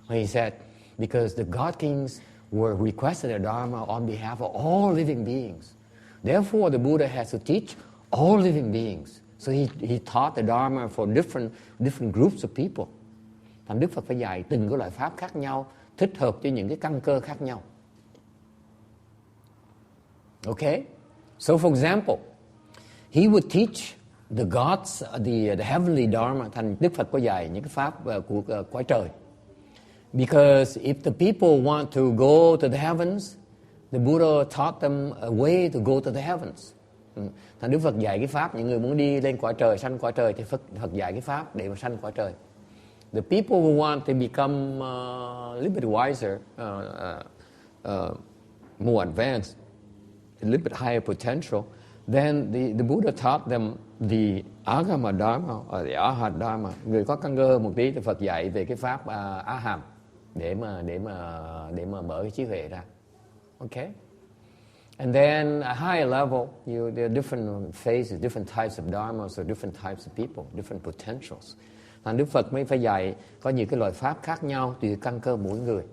When he said, because the God kings were requested the Dharma on behalf of all living beings. Therefore, the Buddha has to teach all living beings. So he taught the Dharma for different groups of people. Thành Đức Phật phải dạy từng cái loại pháp khác nhau, thích hợp cho những cái căn cơ khác nhau. Okay? So for example, he would teach the gods, the heavenly Dharma. Thành Đức Phật có dạy những cái pháp của cõi trời. Because if the people want to go to the heavens, the Buddha taught them a way to go to the heavens. Thành Đức Phật dạy cái pháp, những người muốn đi lên cõi trời, sanh cõi trời thì Phật dạy cái pháp để mà sanh cõi trời. The people who want to become a little bit wiser, more advanced, a little bit higher potential, then the Buddha taught them the Agama Dharma or the Arhat Dharma. Người có căn cơ một tí thì Phật dạy về cái pháp Á Hàm để mà mở cái trí huệ ra. Okay? And then at higher level, there are different phases, different types of dharmas or different types of people, different potentials. Thành Đức Phật mới phải dạy có nhiều cái loại pháp khác nhau tùy căn cơ mỗi người.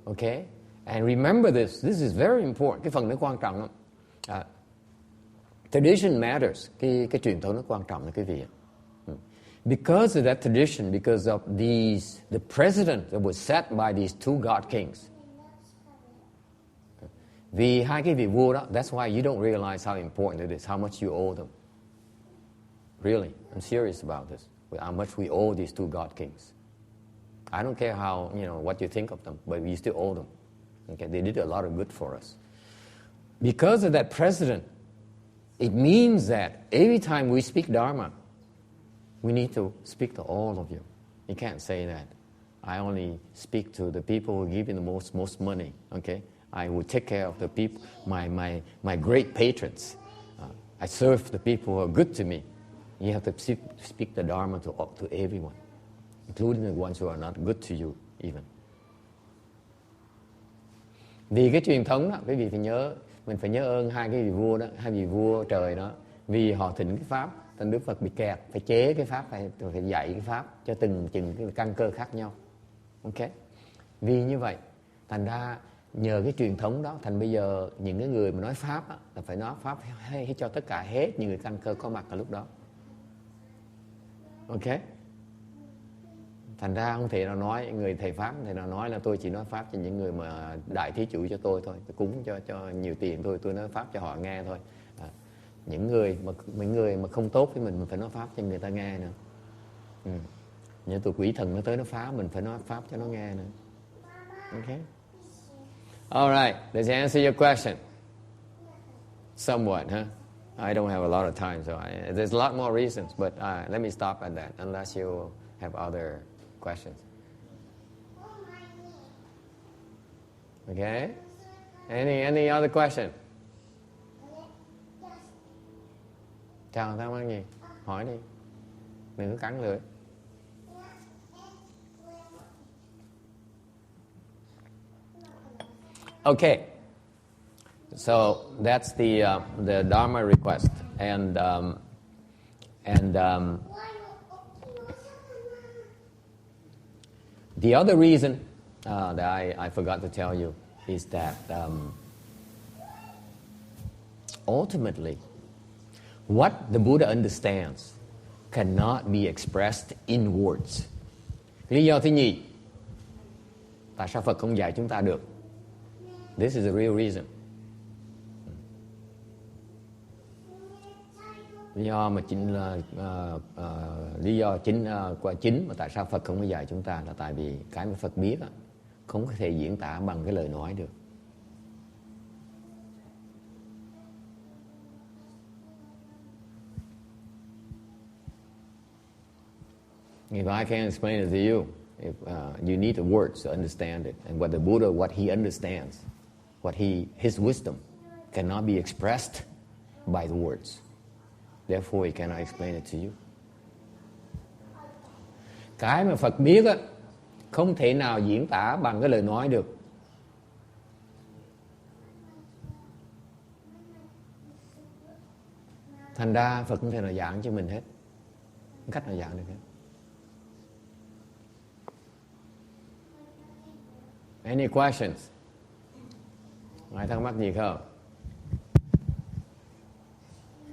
Okay? And remember this is very important. Cái phần nó quan trọng lắm. Tradition matters. Cái truyền thống nó quan trọng đó quý vị. Because of that tradition, because of the president that was set by these two God kings. Vì hai cái vị vua đó, that's why you don't realize how important it is, how much you owe them. Really, I'm serious about this. How much we owe these two God kings. I don't care how, what you think of them, but we still owe them. Okay, they did a lot of good for us. Because of that president, it means that every time we speak Dharma, we need to speak to all of you. You can't say that. I only speak to the people who give me the most money. Okay, I will take care of the people, my great patrons. I serve the people who are good to me. You have to speak the Dharma to everyone, including the ones who are not good to you even. Vì cái truyền thống đó, quý vị phải nhớ, mình phải nhớ ơn hai cái vị vua đó, hai vị vua trời đó, vì họ thỉnh cái pháp, thành Đức Phật bị kẹt, phải chế cái pháp, phải dạy cái pháp cho từng cái căn cơ khác nhau. Ok? Vì như vậy, thành ra nhờ cái truyền thống đó thành bây giờ những cái người mà nói pháp á, là phải nói pháp hay cho tất cả hết những người căn cơ có mặt ở lúc đó. Ok. Thành ra không thể nào nói, người thầy pháp không thể nào nói là tôi chỉ nói pháp cho những người mà đại thí chủ cho tôi thôi, tôi cúng cho nhiều tiền tôi nói pháp cho họ nghe thôi. Những người mà không tốt với mình phải nói pháp cho người ta nghe nữa. Như tụi quỷ thần nó tới nó phá mình phải nói pháp cho nó nghe nữa. Ok. Alright, does it answer your question? Somewhat, huh? I don't have a lot of time, so there's a lot more reasons, but let me stop at that, unless you have other questions. Okay? Any other question? Chào, thắc mắc gì? Hỏi đi. Đừng có cắn lưỡi. Okay. So that's the Dharma request, and the other reason that I forgot to tell you is that ultimately, what the Buddha understands cannot be expressed in words. Lý do thứ nhì, tại sao Phật không dạy chúng ta được? This is the real reason. Lý do mà chính mà tại sao Phật không có dạy chúng ta là tại vì cái mà Phật biết không có thể diễn tả bằng cái lời nói được. If I can't explain it to you, you need the words to understand it. And what the Buddha, what he understands, his wisdom cannot be expressed by the words. Therefore, he cannot explain it to you. Cái mà Phật biết không thể nào diễn tả bằng cái lời nói được. Thành ra Phật không thể nào giảng cho mình hết. Không cách nào giảng được hết. Any questions? Ai thắc mắc gì không?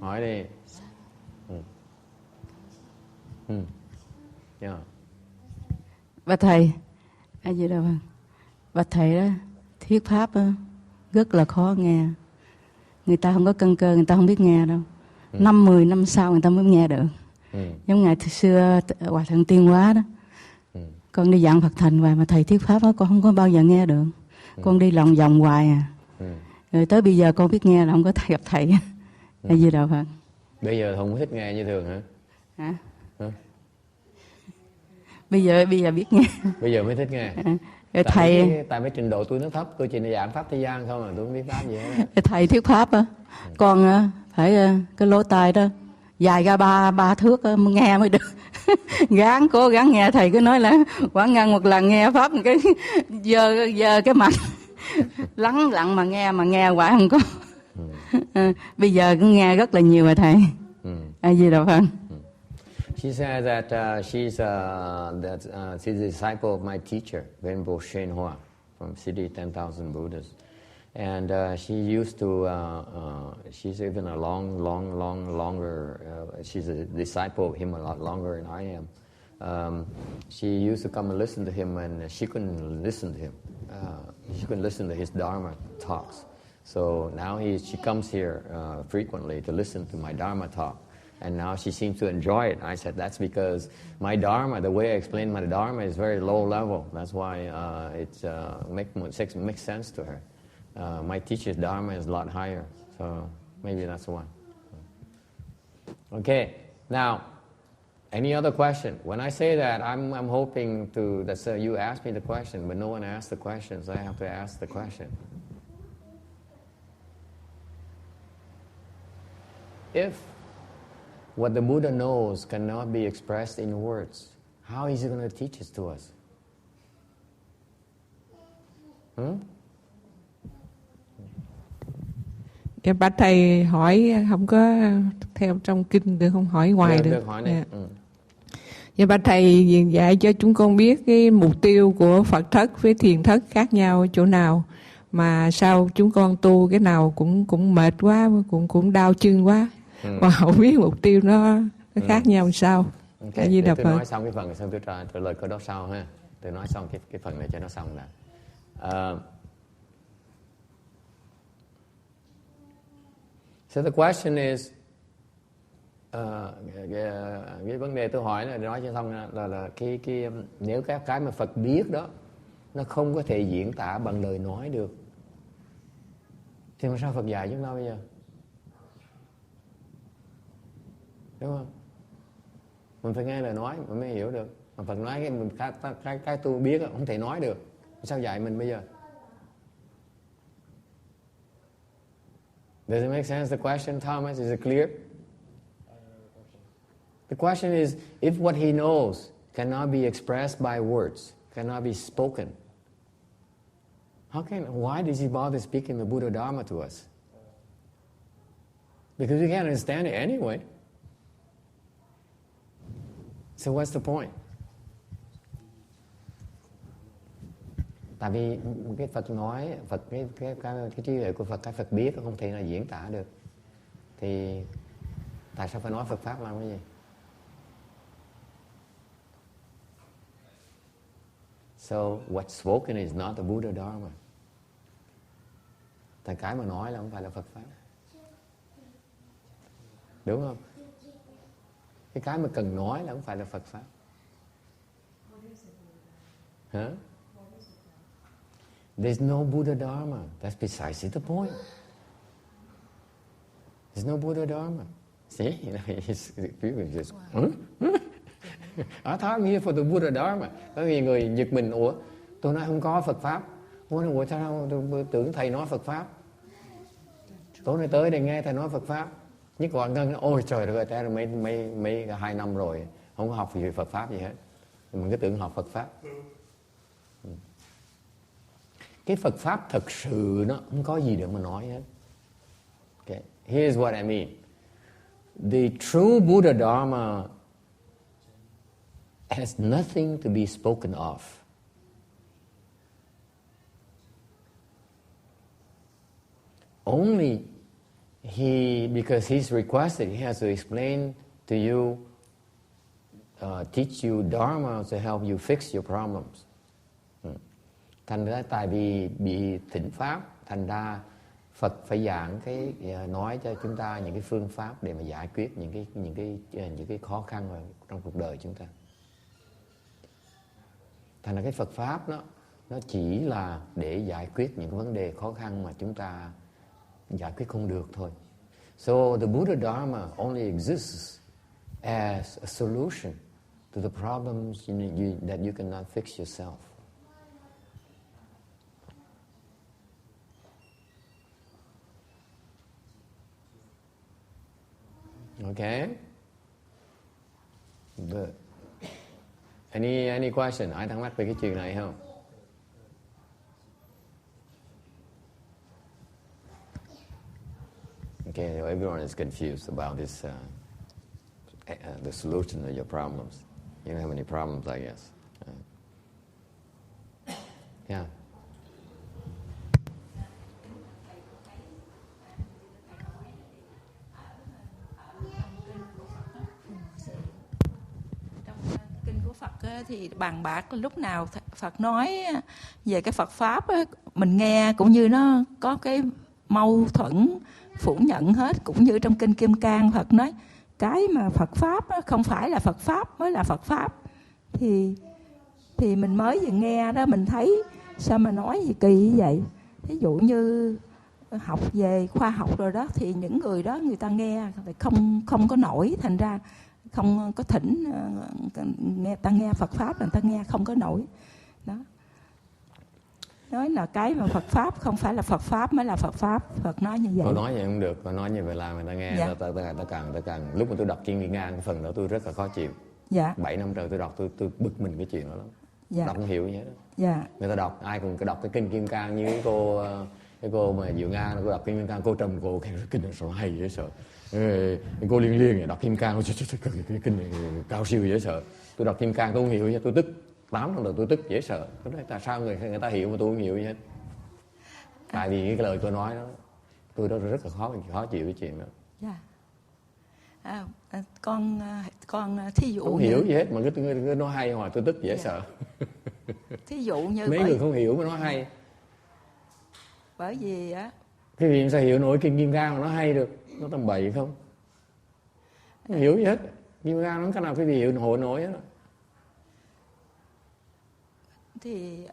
Hỏi đi. Yeah. Bạch thầy, A Di Đà Phật. Bạch thầy đó, thuyết pháp đó, rất là khó nghe. Người ta không có căn cơ, người ta không biết nghe đâu. 5-10 năm sau người ta mới nghe được. Giống ngày xưa Hòa Thượng Tiên Hóa đó. Con đi giảng Phật thành hoài mà thầy thuyết pháp đó con không có bao giờ nghe được. Con đi lòng vòng hoài à. Rồi tới bây giờ con biết nghe là không có gặp thầy. A Di Đà Phật. Bây giờ không thích nghe như thường hả? Hả? Bây giờ biết nghe. Bây giờ mới thích nghe. Rồi thầy tại mấy trình độ tôi nó thấp, tôi chỉ giảng pháp thế gian không à, tôi không biết pháp gì hết. Thầy thuyết pháp á, con phải cái lỗ tai đó dài ra ba thước nghe mới được. Cố gắng nghe, thầy cứ nói là quảng ngăn một lần nghe pháp cái giờ cái mặt lắng lặng mà nghe hoài không có. Bây giờ cũng nghe rất là nhiều rồi thầy. A Di Đà Phật. She said that she's a disciple of my teacher, Venerable Shenhua, from City 10,000 Buddhas. And she used to, she's even a longer, she's a disciple of him a lot longer than I am. She used to come and listen to him, and she couldn't listen to him. She couldn't listen to his Dharma talks. So now she comes here frequently to listen to my Dharma talk. And now she seems to enjoy it. I said, that's because my Dharma, the way I explain my Dharma is very low level. That's why it makes sense to her. My teacher's Dharma is a lot higher. So maybe that's why. Okay, now, any other question? When I say that, I'm hoping that you ask me the question, but no one asked the question, so I have to ask the question. If what the Buddha knows cannot be expressed in words, how is he going to teach it to us? Dạ, bạch thầy hỏi không có theo trong kinh được không, hỏi ngoài được. Được hỏi này. Dạ, bạch thầy dạy cho chúng con biết cái mục tiêu của Phật thất với thiền thất khác nhau chỗ nào, mà sao chúng con tu cái nào cũng mệt quá, cũng đau chân quá, mà không biết mục tiêu nó khác nhau làm sao. Okay. Thì tôi nói xong cái phần này xong tôi trả lời câu đó sau ha. Tôi nói xong cái phần này cho nó xong đã. So the question is, cái vấn đề tôi hỏi là nói cho xong là cái nếu cái mà Phật biết đó nó không có thể diễn tả bằng lời nói được, thì làm sao Phật dạy chúng ta bây giờ? Đúng không? Mình phải nghe lời nói mình mới hiểu được. Mà Phật nói cái tôi biết không thể nói được, sao dạy mình bây giờ? Does it make sense? The question, Thomas, is it clear? The question is, if what he knows cannot be expressed by words, cannot be spoken, why does he bother speaking the Buddha Dharma to us? Because we can't understand it anyway. So what's the point? Tại vì cái Phật nói, cái trí tuệ của Phật, cái Phật biết không thể là diễn tả được, thì tại sao phải nói Phật pháp làm cái gì? So what's spoken is not the Buddha Dharma. Tại cái mà nói là không phải là Phật pháp, đúng không? Cái mà cần nói là không phải là Phật pháp. Hả? There's no Buddha Dharma. That's precisely the point. There's no Buddha Dharma. See, people just, I thought I'm here for the Buddha Dharma. Có người giật mình, ủa, tôi nói không có Phật pháp. Ủa sao tôi tưởng thầy nói Phật pháp? Tối nay tới để nghe thầy nói Phật pháp. Nhất còn ngân, ôi trời đất ơi, mấy 2 năm rồi không có học gì Phật pháp gì hết. Mình cứ tưởng học Phật pháp. Cái Phật pháp thật sự nó không có gì để mà nói hết. Okay. Here's what I mean. The true Buddha Dharma has nothing to be spoken of. Only because he's requested, he has to explain to you, teach you Dharma to help you fix your problems. Thành ra tại vì bị thỉnh pháp, thành ra Phật phải giảng nói cho chúng ta những cái phương pháp để mà giải quyết những cái khó khăn trong cuộc đời chúng ta. Thành ra cái Phật pháp nó chỉ là để giải quyết những cái vấn đề khó khăn mà chúng ta giải quyết không được thôi. So the Buddha Dharma only exists as a solution to the problems that you cannot fix yourself. Okay. Good. Any question? Ai thắc mắc về cái chuyện này không? Okay, so everyone is confused about this, the solution to your problems. You don't have any problems, I guess. Yeah. Thì bàn bạc lúc nào Phật nói về cái Phật pháp á, mình nghe cũng như nó có cái mâu thuẫn phủ nhận hết, cũng như trong kinh Kim Cang Phật nói cái mà Phật pháp á, không phải là Phật pháp mới là Phật pháp, thì mình mới vừa nghe đó mình thấy sao mà nói gì kỳ như vậy. Ví dụ như học về khoa học rồi đó, thì những người đó người ta nghe không có nổi, thành ra không có thỉnh ta nghe Phật pháp là ta nghe không có nổi đó. Nói là cái mà Phật pháp không phải là Phật pháp mới là Phật pháp. Phật nói như vậy. Tôi nói vậy không được, tôi nói như vậy làm người ta nghe. Dạ. Ta càng lúc mà tôi đọc Kinh A cái phần đó tôi rất là khó chịu. Dạ. 7 năm trời tôi đọc tôi bực mình cái chuyện đó lắm. Dạ. Đọc không hiểu gì hết đó. Dạ. Người ta đọc, ai cũng đọc cái Kinh Kim Cang như cái cô mà Diệu Nga, cô đọc Kinh Kim Cang, cô trầm cô khen kinh này sao hay dễ sợ. Cô liên đọc Kim Cang, cái kinh này cao siêu dễ sợ. Tôi đọc Kim Cang tôi không hiểu, tôi tức 8 năm rồi, tôi tức dễ sợ. Tôi nói tại sao người ta hiểu mà tôi không hiểu gì hết. Tại vì cái lời tôi nói đó, tôi đó rất là khó chịu cái chuyện đó. Dạ. Con thí dụ không hiểu gì hết mà cứ nói hay hoài, tôi tức dễ sợ. Thí dụ như mấy người không hiểu mà nói hay. Bởi vì á, cái gì sao hiểu nổi Kim Cang mà nó hay được, nó tầm bậy không hiểu gì hết. Kim Cang nó cái nào cái gì hiểu hội nổi hết. Thì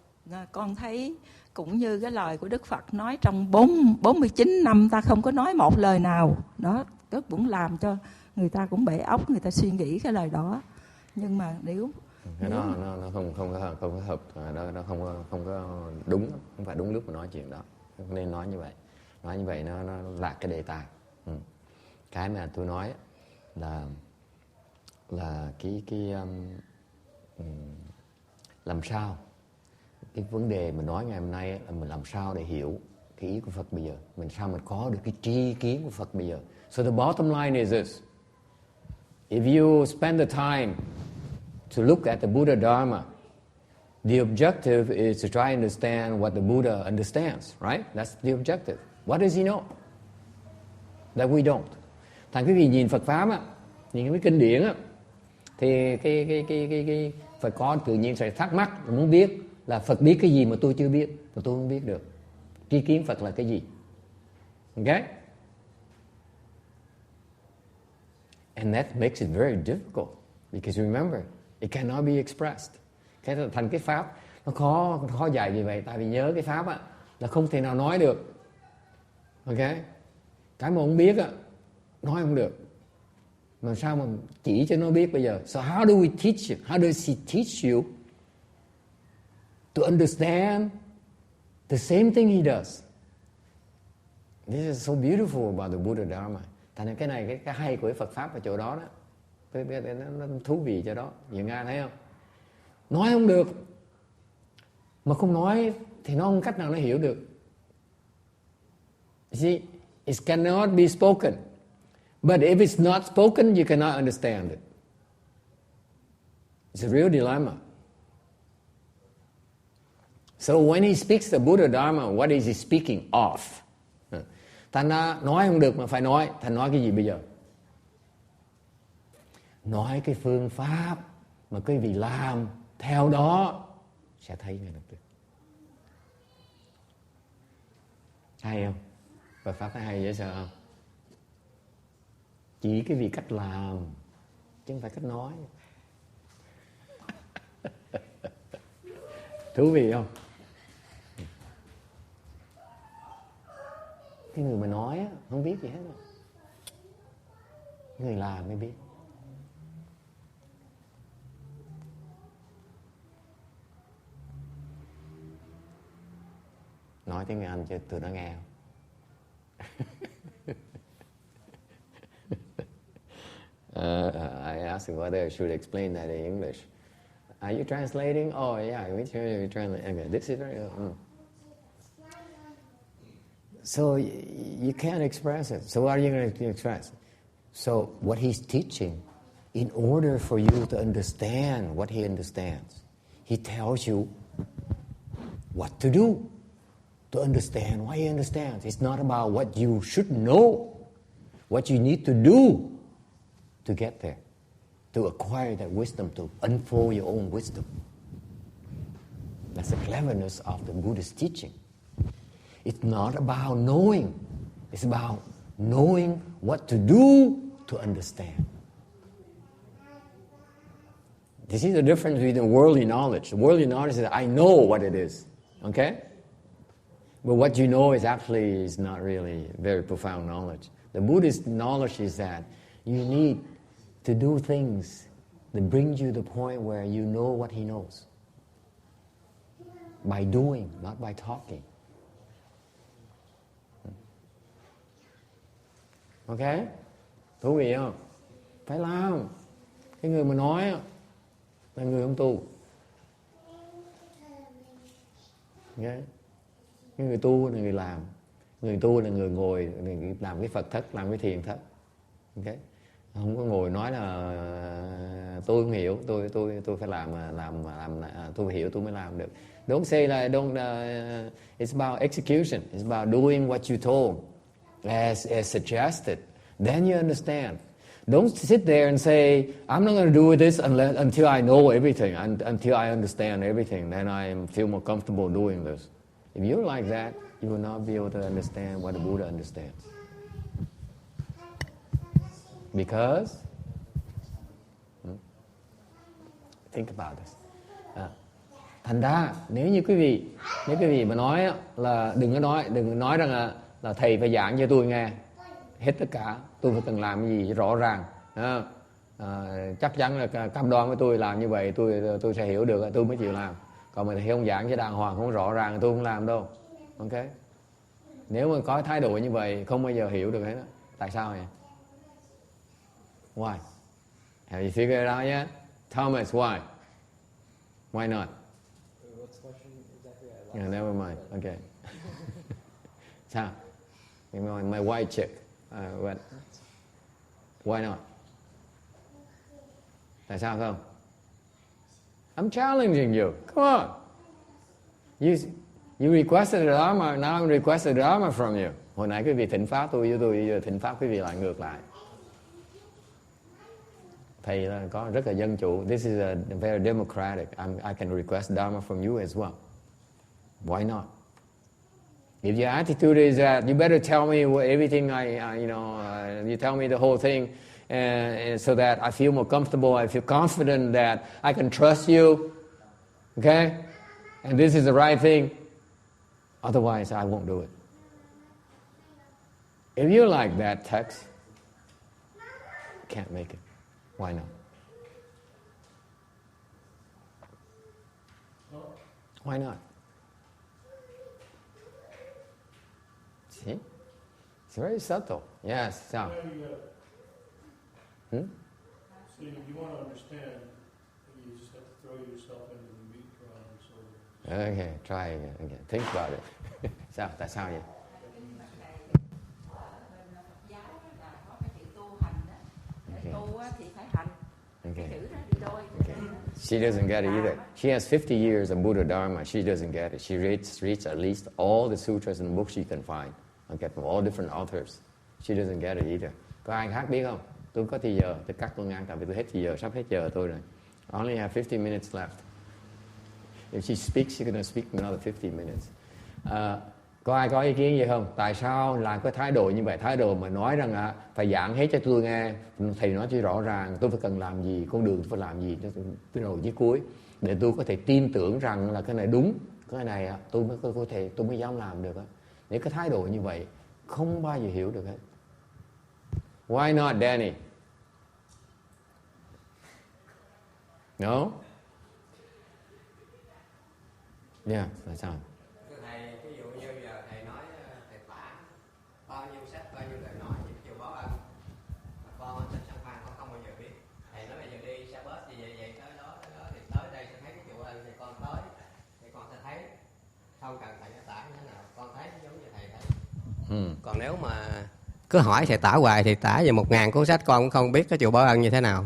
con thấy cũng như cái lời của Đức Phật nói trong 49 năm ta không có nói một lời nào đó, đó cũng làm cho người ta cũng bể óc, người ta suy nghĩ cái lời đó. Nhưng mà nếu nó không có hợp, nó không có đúng, không phải đúng lúc mà nói chuyện đó, không nên nói như vậy nó lạc cái đề tài. Cái mà tôi nói là làm sao cái vấn đề mình nói ngày hôm nay là mình làm sao để hiểu cái ý của Phật bây giờ, mình sao mình có được cái tri kiến của Phật bây giờ. So the bottom line is this: if you spend the time to look at the Buddha Dharma, the objective is to try and understand what the Buddha understands, right? That's the objective. What does he know that we don't? Thành quý vị nhìn Phật pháp á, nhìn cái kinh điển á, thì cái phải có tự nhiên sẽ thắc mắc, muốn biết là Phật biết cái gì mà tôi chưa biết, mà tôi không biết được. Tri kiến Phật là cái gì? Okay? And that makes it very difficult because remember, it cannot be expressed. Cái thành cái pháp nó khó dạy như vậy, tại vì nhớ cái pháp á là không thể nào nói được. Ok? Cái mà không biết á nói không được. Mà sao mà chỉ cho nó biết bây giờ? So how do we teach you? How does he teach you to understand the same thing he does? This is so beautiful about the Buddha Dharma. Thành ra cái này cái hay của cái Phật pháp ở chỗ đó đó. Nó thú vị cho đó. Nhiều Nga thấy không? Nói không được. Mà không nói thì nó không cách nào nó hiểu được. You see, it cannot be spoken. But if it's not spoken, you cannot understand it. It's a real dilemma. So when he speaks the Buddha Dharma, what is he speaking of? Thành ra nói không được mà phải nói. Thành nói cái gì bây giờ? Nói cái phương pháp mà quý vị làm theo đó sẽ thấy ngay lập tức. Hay không? Phật pháp thấy hay dễ sợ không? Chỉ cái vì cách làm chứ không phải cách nói. Thú vị không? Cái người mà nói không biết gì hết rồi. Người làm mới biết. Nói tiếng Anh chứ tụi nó nghe không? I asked whether I should explain that in English. Are you translating? Oh yeah, we translate. Okay, this is very. So you can't express it. So what are you going to express? So what he's teaching, in order for you to understand what he understands, he tells you what to do to understand why he understands. It's not about what you should know, what you need to do to get there, to acquire that wisdom, to unfold your own wisdom. That's the cleverness of the Buddhist teaching. It's not about knowing. It's about knowing what to do to understand. This is the difference between worldly knowledge. Worldly knowledge is I know what it is, okay? But what you know is actually is not really very profound knowledge. The Buddhist knowledge is that you need to do things that brings you to the point where you know what he knows. By doing, not by talking. Ok? Thú vị không? Phải làm. Cái người mà nói là người không tu. Ok? Cái người tu là người làm. Người tu là người ngồi làm cái Phật thất, làm cái thiền thất. Ok? Không có ngồi nói là tôi không hiểu, tôi phải làm tôi hiểu tôi mới làm được. Don't say like it's about execution. It's about doing what you told as suggested. Then you understand. Don't sit there and say, I'm not going to do this until I know everything, until I understand everything. Then I feel more comfortable doing this. If you're like that, you will not be able to understand what the Buddha understands. Because, think about this. Thành ra nếu quý vị mà nói là đừng nói rằng là thầy phải giảng cho tôi nghe hết tất cả, tôi phải cần làm cái gì rõ ràng, chắc chắn là cam đoan với tôi làm như vậy tôi sẽ hiểu được, tôi mới chịu làm. Còn mà thầy không giảng cho đàng hoàng, không rõ ràng tôi không làm đâu. Ok? Nếu mà có thái độ như vậy không bao giờ hiểu được hết đó. Tại sao vậy? Why? Have you figured it out yet? Thomas, why? Why not? What's the question exactly? Yeah, never mind. Okay. Sao? My white chick. What? Why not? Tại sao không? I'm challenging you. Come on. You requested the Dharma, now I'm requesting the Dharma from you. Hồi nãy quý vị thỉnh pháp tôi với tôi, giờ thỉnh pháp quý vị lại ngược lại. Thầy là có rất là dân chủ. This is a very democratic. I can request Dharma from you as well. Why not? If your attitude is that you better tell me everything you tell me the whole thing, and so that I feel more comfortable, I feel confident that I can trust you, okay? And this is the right thing. Otherwise, I won't do it. If you're like that text, you can't make it. Why not? Why not? See? It's very subtle. Yes, so. So you want to understand, you just have to throw yourself into the meat trial. Okay, try again. Think about it. Sao? Tại sao vậy? Okay. She doesn't get it either. She has 50 years of Buddha Dharma. She doesn't get it. She reads at least all the sutras and books she can find. Okay, from all different authors. She doesn't get it either. Có ai khác biết không? Tôi có thì giờ, tôi cắt tôi ngang tại vì tôi hết thì giờ, sắp hết giờ tôi rồi. I only have 50 minutes left. If she speaks, she's going to speak another 50 minutes. Có ai có ý kiến gì không? Tại sao làm cái thái độ như vậy? Thái độ mà nói rằng phải giảng hết cho tôi nghe, thầy nói cho rõ ràng, tôi phải cần làm gì, con đường tôi phải làm gì từ đầu chí cuối, để tôi có thể tin tưởng rằng là cái này đúng, cái này tôi mới dám làm được. Nếu cái thái độ như vậy không bao giờ hiểu được hết. Why not, Danny? No? Yeah, tại sao? Thầy, ví dụ như giờ thầy nói thầy tả bao nhiêu sách, bao nhiêu lời nói, những chiều báo ân, con sách sẵn khoan con không bao giờ biết. Thầy nói bây giờ đi xe bus thì vậy tới đó thì tới đây sẽ thấy cái chiều ân thì con tới thì con sẽ thấy, không cần thầy nó tả như thế nào, con thấy giống như thầy thấy. Còn nếu mà cứ hỏi thầy tả hoài thì tả về 1000 cuốn sách con cũng không biết cái chiều báo ân như thế nào.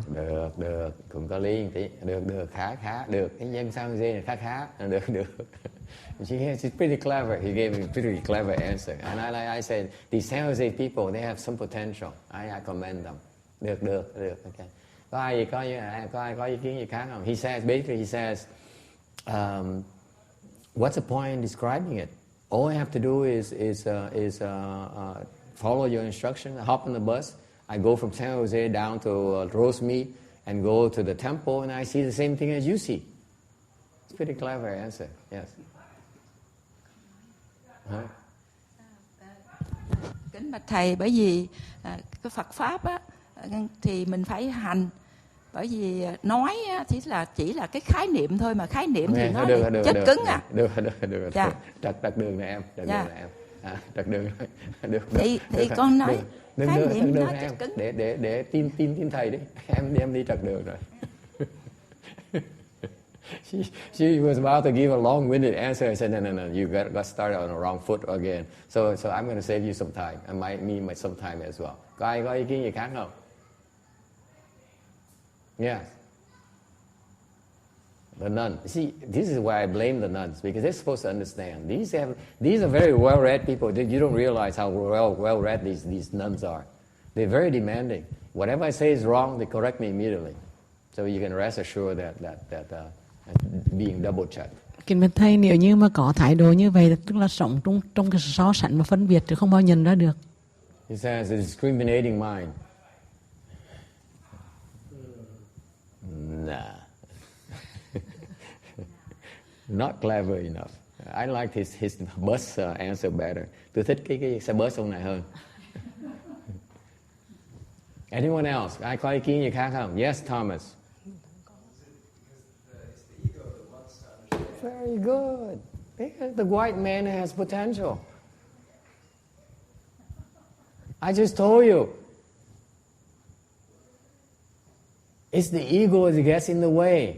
Được, cũng có lý tí. Được, khá, được. Cái nhân sao gì khá, được. She's pretty clever. He gave me a pretty clever answer. And I said, these San Jose people, they have some potential. I commend them. Được, okay. Có ai có ý kiến gì khác không? He says, what's the point in describing it? All I have to do is follow your instruction, hop on the bus. I go from San Jose down to Rosemead and go to the temple, and I see the same thing as you see. It's a pretty clever answer. Yes. Kính bạch thầy, bởi vì cái Phật pháp á, thì mình phải hành. Bởi vì nói á, chỉ là cái khái niệm thôi, mà khái niệm thì nó chết cứng à. Được. Dạ. Trật đường này em. Trật đường. Được. Thì con nói khái niệm nó chết cứng. Để tin thầy đi. Em đi trật đường rồi. She was about to give a long-winded answer. I said, no, you got started on the wrong foot again. So I'm going to save you some time. I might need some time as well. Có ai có ý kiến gì khác không? Yes. The nuns. See, this is why I blame the nuns, because they're supposed to understand. These are very well-read people. You don't realize how well-read these nuns are. They're very demanding. Whatever I say is wrong, they correct me immediately. So you can rest assured that being double checked. Kính bạch thầy, nếu như mà có thái độ như vậy, tức là sống trong cái so sánh và phân biệt chứ không bao nhận ra được. He says a discriminating mind. Nah. Not clever enough. I like his bus answer better. Tôi thích cái xe bus ông này hơn. Anyone else? Ai có ý kiến gì khác không? Yes, Thomas. Very good. The white man has potential. I just told you. It's the ego that gets in the way.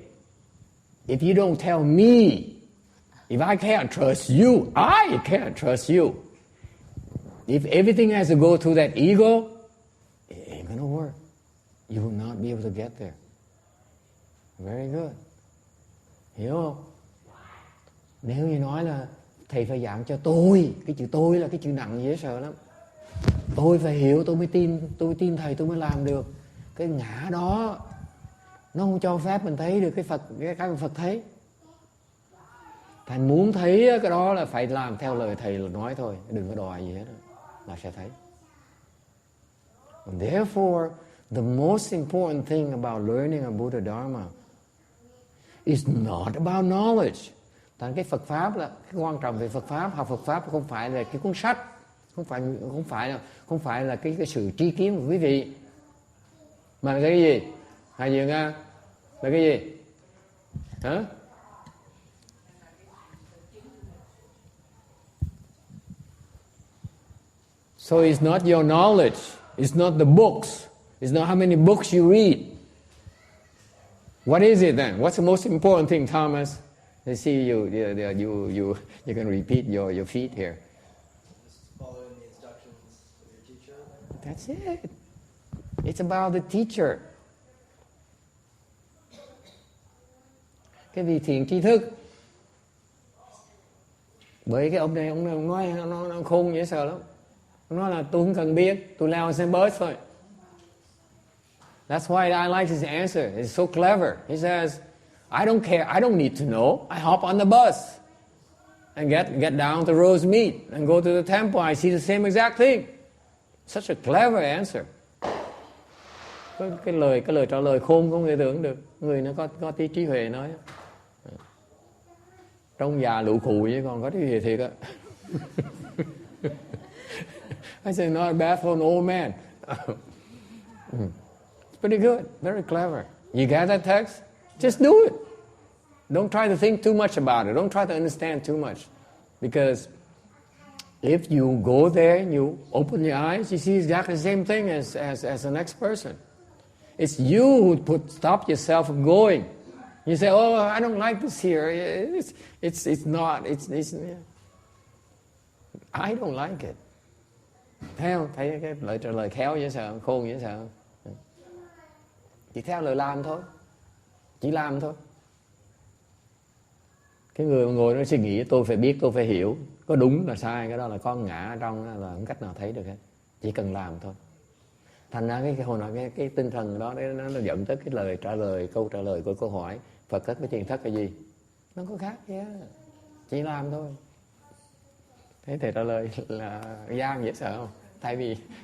If you don't tell me, if I can't trust you, I can't trust you. If everything has to go through that ego, it ain't gonna work. You will not be able to get there. Very good. Hiểu không? Nếu như nói là thầy phải giảng cho tôi, cái chữ tôi là cái chữ nặng dễ sợ lắm. Tôi phải hiểu, tôi mới tin thầy, tôi mới làm được. Cái ngã đó nó không cho phép mình thấy được cái Phật thấy. Thành muốn thấy cái đó là phải làm theo lời thầy nói thôi, đừng có đòi gì hết là sẽ thấy. And therefore, the most important thing about learning a Buddha Dharma is not about knowledge. Thành cái Phật pháp là cái quan trọng về Phật pháp, học Phật pháp không phải là cái cuốn sách, không phải là cái sự tri kiến của quý vị, mà là cái gì? Hai gì Nga? Là cái gì? Hả? So it's not your knowledge, it's not the books, it's not how many books you read. What is it then? What's the most important thing, Thomas? I see you can repeat your feet here. Just following the instructions of your teacher. That's it. It's about the teacher. Cái vị thiện tri thức. Bởi cái ông này nói nó khôn dễ sợ lắm. Ông nói là tôi không cần biết, tôi leo xe bus thôi. That's why I like his answer. It's so clever. He says, I don't care, I don't need to know. I hop on the bus and get down to Rosemead and go to the temple. I see the same exact thing. Such a clever answer. Cái lời trả lời khôn không thể tưởng được. Người nó có tí trí huệ nói. Trong già lũ khù chứ còn có trí huệ thiệt á. I said, not bad for an old man. It's pretty good, very clever. You got that text? Just do it. Don't try to think too much about it. Don't try to understand too much. Because if you go there and you open your eyes, you see exactly the same thing as the next person. It's you who stop yourself from going. You say, oh, I don't like this here. It's not. I don't like it. Thấy không? Thấy cái lời trả lời khéo dễ sợ, khôn dễ sợ. Chỉ theo lời làm thôi. Chỉ làm thôi. Cái người mà ngồi nó suy nghĩ tôi phải biết, tôi phải hiểu. Có đúng là sai, cái đó là con ngã ở trong đó, là không cách nào thấy được hết. Chỉ cần làm thôi. Thành ra cái hồi nói cái tinh thần đó nó dẫn tới cái lời trả lời, câu trả lời của câu hỏi Phật thất với tiền thất là gì? Nó có khác gì á. Chỉ làm thôi. Thế thầy trả lời là gian dễ sợ không?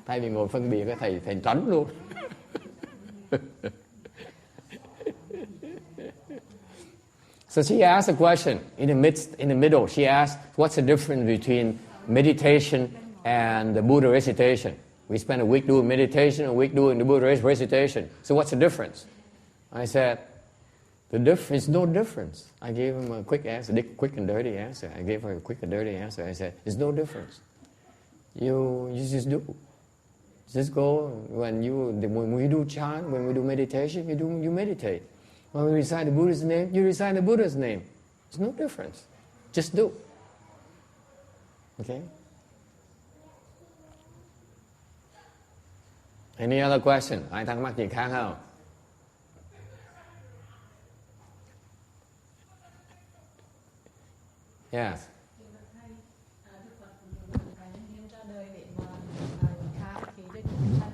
Thay vì ngồi phân biệt cái thầy tránh luôn. So she asked a question in the middle. She asked, what's the difference between meditation and the Buddha recitation? We spent a week doing meditation, a week doing the Buddha recitation. So what's the difference? I said, the difference is no difference. I gave him a quick answer, quick and dirty answer. I gave her a quick and dirty answer. I said, there's no difference. You just do. Just go when we do chant, when we do meditation, you meditate. When we recite the Buddha's name, you recite the Buddha's name. There's no difference. Just do. Okay? Any other question? Ai thắc mắc gì khác không? Yes.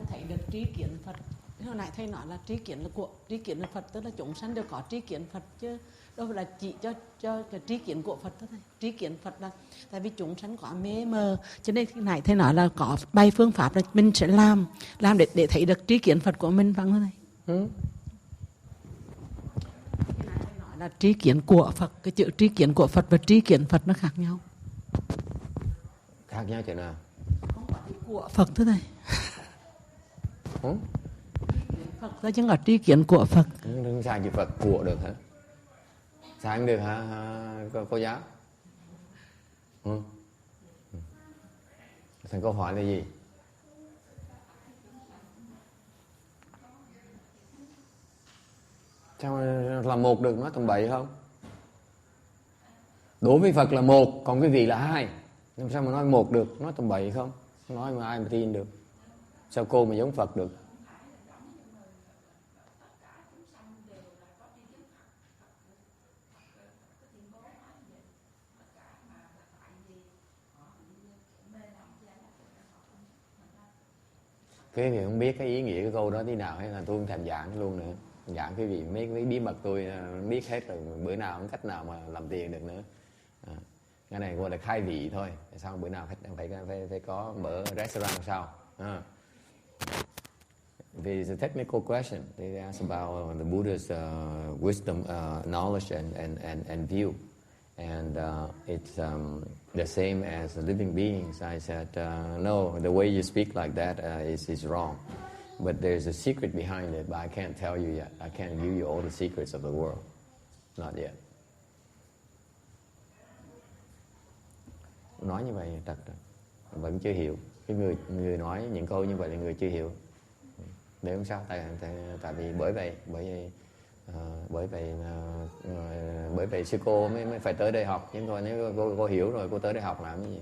Thấy được tri kiến Phật. Hồi nãy thầy nói là tri kiến là Phật, tức là chúng sanh đều có tri kiến Phật chứ đâu là chỉ cho cái tri kiến của Phật thôi. Tri kiến Phật là tại vì chúng sanh quá mê mờ, cho nên khi nãy thầy nói là có 7 phương pháp là mình sẽ làm để thấy được tri kiến Phật của mình, vâng thưa thầy. Nói là tri kiến của Phật, cái chữ tri kiến của Phật và tri kiến Phật nó khác nhau. Khác nhau chỗ nào? Không có của Phật thưa thầy. Phật đó chứ không có tri kiến của Phật. Không sai chữ Phật của được hả? Sai không được hả cô giáo? Thành câu hỏi là gì? Sao là một được, nói tầm bậy không? Đối với Phật là một, còn quý vị là hai. Làm sao mà nói một được, nói tầm bậy không? Nói mà ai mà tin được? Sao cô mà giống Phật được? Quý vị không biết cái ý nghĩa cái câu đó thế nào hay là tôi không thèm giảng luôn nữa. Giảng quý vị mấy bí mật tôi biết hết rồi, bữa nào không cách nào mà làm tiền được nữa. Cái này gọi là khai vị thôi. Sao bữa nào phải có mở restaurant sao? There's a technical question. They ask about the Buddha's wisdom, knowledge, and view, and it's the same as the living beings. I said, no, the way you speak like that is wrong. But there's a secret behind it, but I can't tell you yet. I can't give you all the secrets of the world. Not yet. Nói như vậy thật rồi, vẫn chưa hiểu. Cái người nói những câu như vậy là người chưa hiểu. Để không sao, tại vì bởi vậy sư cô mới phải tới đây học. Nhưng thôi nếu cô hiểu rồi, cô tới đây học làm cái gì?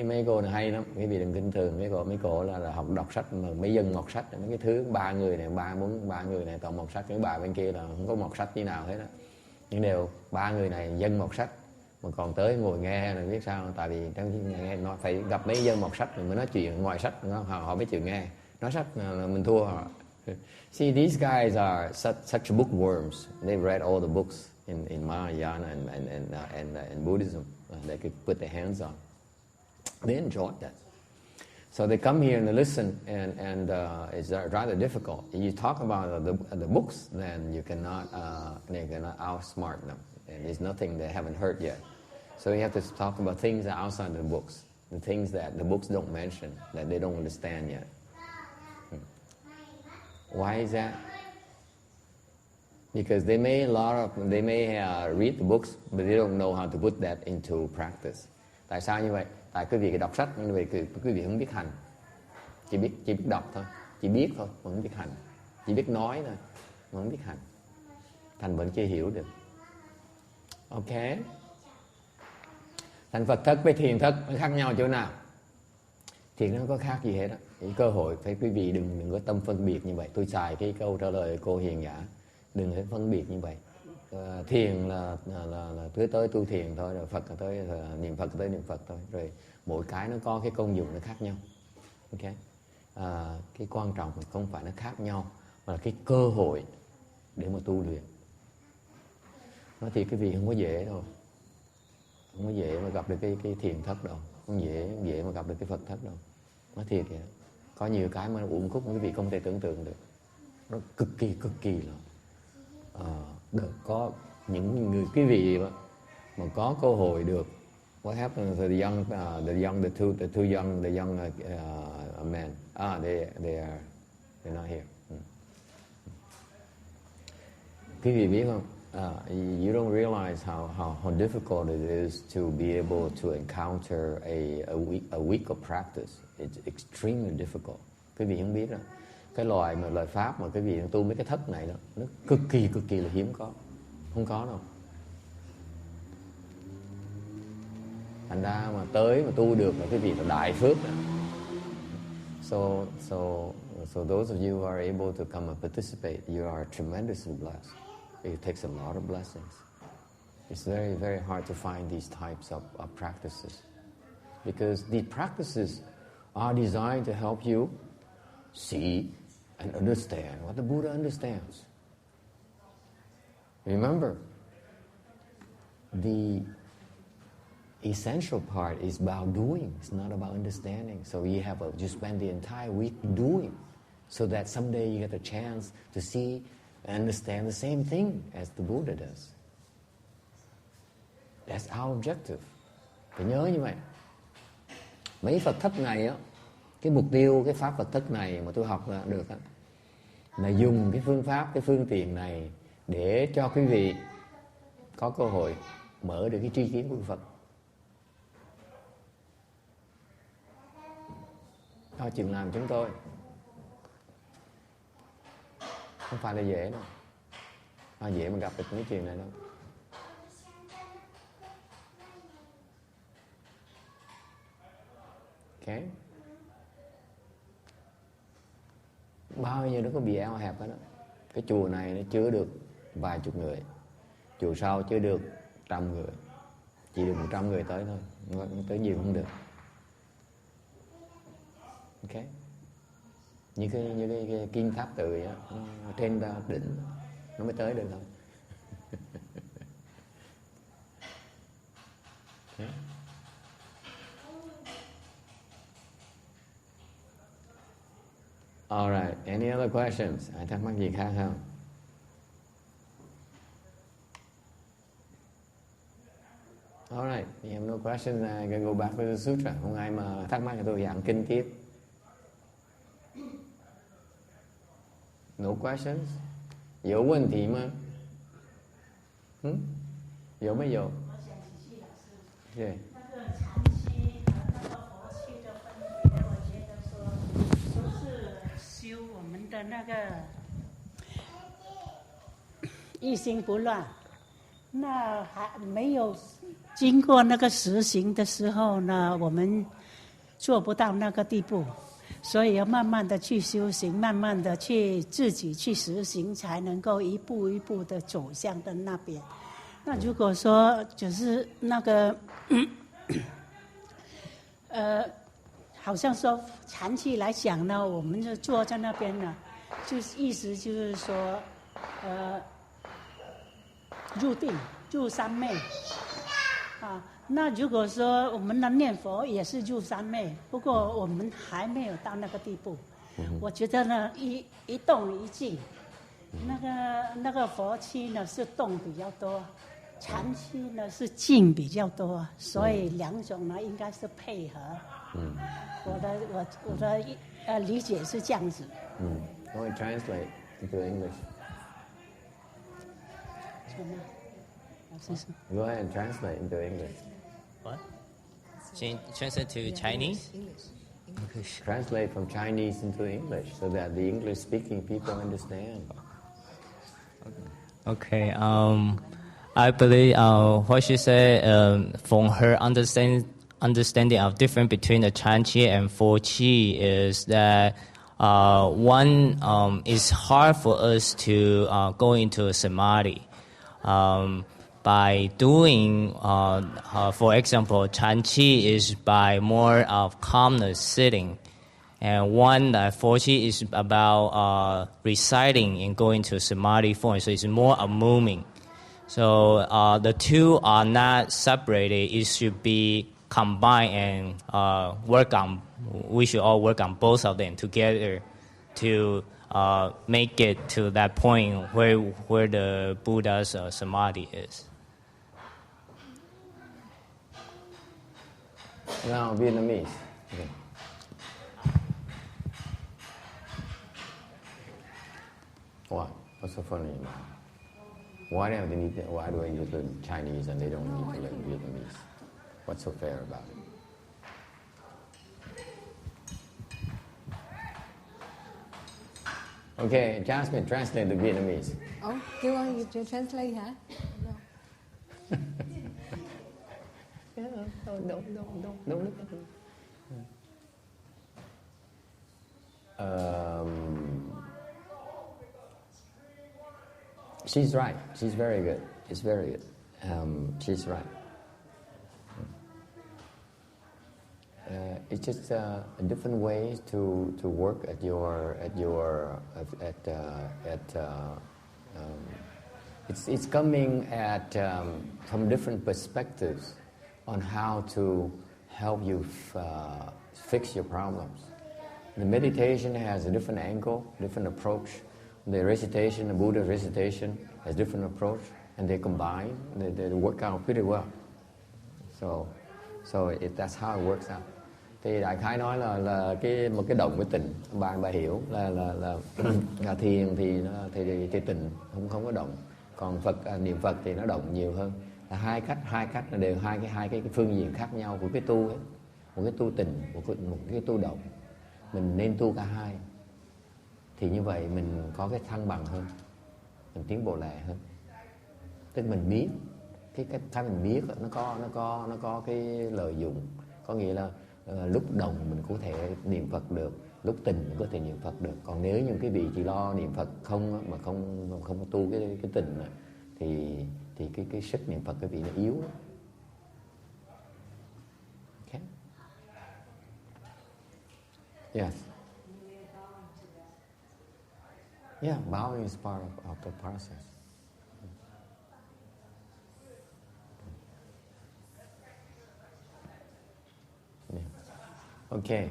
Mấy cô này hay lắm, quý vị đừng kinh thường mấy cô là học đọc sách mà mấy dân mọt sách, mấy cái thứ ba người này toàn mọt sách, cái bà bên kia là không có mọt sách như nào hết á. Nhưng đều ba người này dân mọt sách mà còn tới ngồi nghe là biết sao? Tại vì trong nghe nó phải gặp mấy dân mọt sách mới nói chuyện, ngoài sách họ mới chịu nghe, nói sách là mình thua họ. See, these guys are such bookworms. They've read all the books in Mahayana and Buddhism they could put their hands on. They enjoy that. So they come here and they listen, and it's rather difficult. If you talk about the books, then you cannot outsmart them. And there's nothing they haven't heard yet. So you have to talk about things that are outside the books, the things that the books don't mention, that they don't understand yet. Why is that? Because they may read the books, but they don't know how to put that into practice. Tại sao như vậy? Tại quý vị đọc sách nhưng quý vị không biết hành, chỉ biết đọc thôi, chỉ biết thôi, mà không biết hành, chỉ biết nói thôi, mà không biết hành, thành vẫn chưa hiểu được. Ok. Thành Phật thất với thiền thất nó khác nhau chỗ nào? Thiền nó có khác gì hết á. Cái cơ hội phải quý vị đừng có tâm phân biệt như vậy. Tôi xài cái câu trả lời cô hiền giả, đừng có phân biệt như vậy. Thiền là tới tu thiền thôi, rồi Phật là tới niệm Phật tới niệm Phật thôi. Rồi mỗi cái nó có cái công dụng nó khác nhau. Ok. Cái quan trọng không phải nó khác nhau, mà là cái cơ hội để mà tu luyện. Nói thiệt cái gì không có dễ đâu, không có dễ mà gặp được cái thiền thất đâu, không dễ mà gặp được cái Phật thất đâu. Nói thiệt vậy. Có nhiều cái mà uổng khúc quý vị không thể tưởng tượng được, nó cực kỳ là được. Có những người quý vị mà có cơ hội được. What happened to the two young men? They're not here. Quý vị biết không? You don't realize how difficult it is to be able to encounter a week of practice. It's extremely difficult. Quý vị không biết đâu. Cái loại pháp mà quý vị tu mấy cái thất này đó, nó cực kỳ là hiếm có, không có đâu. Thành ra mà tới mà tu được là quý vị là đại phước đó. So those of you who are able to come and participate, you are tremendously blessed. it takes a lot of blessings. It's very, very hard to find these types of practices. Because these practices are designed to help you see and understand what the Buddha understands. Remember, the essential part is about doing. It's not about understanding. So you spend the entire week doing, so that someday you get a chance to see and understand the same thing as the Buddha does. That's our objective. Phải nhớ như vậy. Mấy Phật thất này á, cái mục tiêu, cái pháp Phật thất này mà tôi học được á, là dùng cái phương pháp, cái phương tiện này để cho quý vị có cơ hội mở được cái tri kiến của Phật. Thôi chừng làm chúng tôi. Không phải là dễ đâu. Không dễ mà gặp được mấy chuyện này đâu. Okay. Bao nhiêu nó có bị eo hẹp hết đó. Cái chùa này nó chứa được vài chục người, chùa sau chứa được 100 người, chỉ được 100 người tới thôi, tới nhiều không được. Ok. Như cái kim tháp tự á, nó trên đỉnh nó mới tới được thôi. Okay. All right. Any other questions? Ai thắc mắc gì khác không? All right. If you have no questions, I can go back to the sutra. Không ai mà thắc mắc thì tôi giảng kinh tiếp. No questions? 有问题吗？有没有？对。的那个一心不乱，那还没有经过那个实行的时候呢，我们做不到那个地步，所以要慢慢的去修行，慢慢的去自己去实行，才能够一步一步的走向的那边。那如果说就是那个好像说长期来讲呢，我们就坐在那边呢，就是意思就是说，入定、入三昧啊。那如果说我们的念佛也是入三昧，不过我们还没有到那个地步。我觉得呢，一动一静，那个佛期呢是动比较多，长期呢是静比较多，所以两种呢应该是配合。我的理解是这样子。I want to translate into English. Go ahead and translate into English. What? Translate to Chinese? English. Translate from Chinese into English so that the English-speaking people understand. Okay. I believe what she said from her understanding of difference between the Chan Qi and Fo Qi is that one is hard for us to go into a samadhi by doing, for example, Chan Qi is by more of calmness sitting, and one Fo Qi is about reciting and going to samadhi form, so it's more of moving. So the two are not separated. It should be combine and work on. We should all work on both of them together to make it to that point where the Buddha's samadhi is. Now Vietnamese. Okay. What? What's so funny about it? Why do I need to learn Chinese and they don't need to learn Vietnamese? What's so fair about it? Okay, Jasmine, translate the Vietnamese. Oh, kêu anh translate hả? Don't look at me. She's right. She's very good. It's very good. She's right. It's just a different way to work at it's coming at from different perspectives on how to help you fix your problems. The meditation has a different angle, different approach. The recitation, the Buddha recitation, has different approach, and they combine. They work out pretty well. So that's how it works out. Thì đại khái nói là một cái động với tịnh, bà hiểu là thiền thì tịnh không có động, còn niệm Phật thì nó động nhiều hơn. Là hai cách là đều hai cái phương diện khác nhau của cái tu ấy. Một cái tu tịnh, một cái tu động. Mình nên tu cả hai. Thì như vậy mình có cái thăng bằng hơn, mình tiến bộ lẹ hơn. Tức mình biết cái mình biết nó có cái lợi dụng, có nghĩa là lúc động mình có thể niệm Phật được, lúc tịnh mình có thể niệm Phật được. Còn nếu những cái vị chỉ lo niệm Phật không mà không tu cái tịnh này, thì cái sức niệm Phật cái vị nó yếu đó. Okay. Yes. Yeah, bowing is part of the process. Yeah. Okay.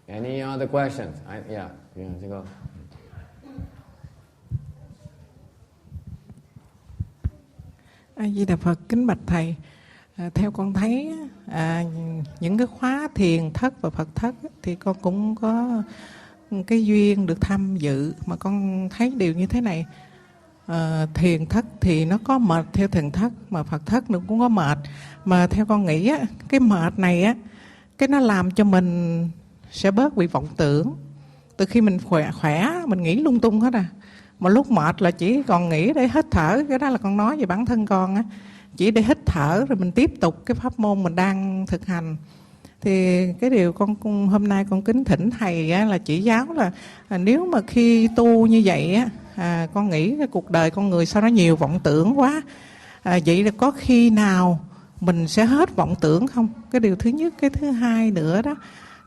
Any other questions? Yeah, go. A Di Đà Phật, kính bạch thầy. Theo con thấy những cái khóa thiền thất và Phật thất thì con cũng có cái duyên được tham dự, mà con thấy điều như thế này. Thiền thất thì nó có mệt theo thiền thất, mà Phật thất nó cũng có mệt. Mà theo con nghĩ á, cái mệt này á, cái nó làm cho mình sẽ bớt bị vọng tưởng. Từ khi mình khỏe mình nghĩ lung tung hết à. Mà lúc mệt là chỉ còn nghĩ để hít thở. Cái đó là con nói về bản thân con á. Chỉ để hít thở rồi mình tiếp tục cái pháp môn mình đang thực hành. Thì cái điều con hôm nay con kính thỉnh thầy á, là chỉ giáo là nếu mà khi tu như vậy á, con nghĩ cái cuộc đời con người sao nó nhiều vọng tưởng quá. Vậy là có khi nào mình sẽ hết vọng tưởng không? Cái điều thứ nhất. Cái thứ hai nữa đó,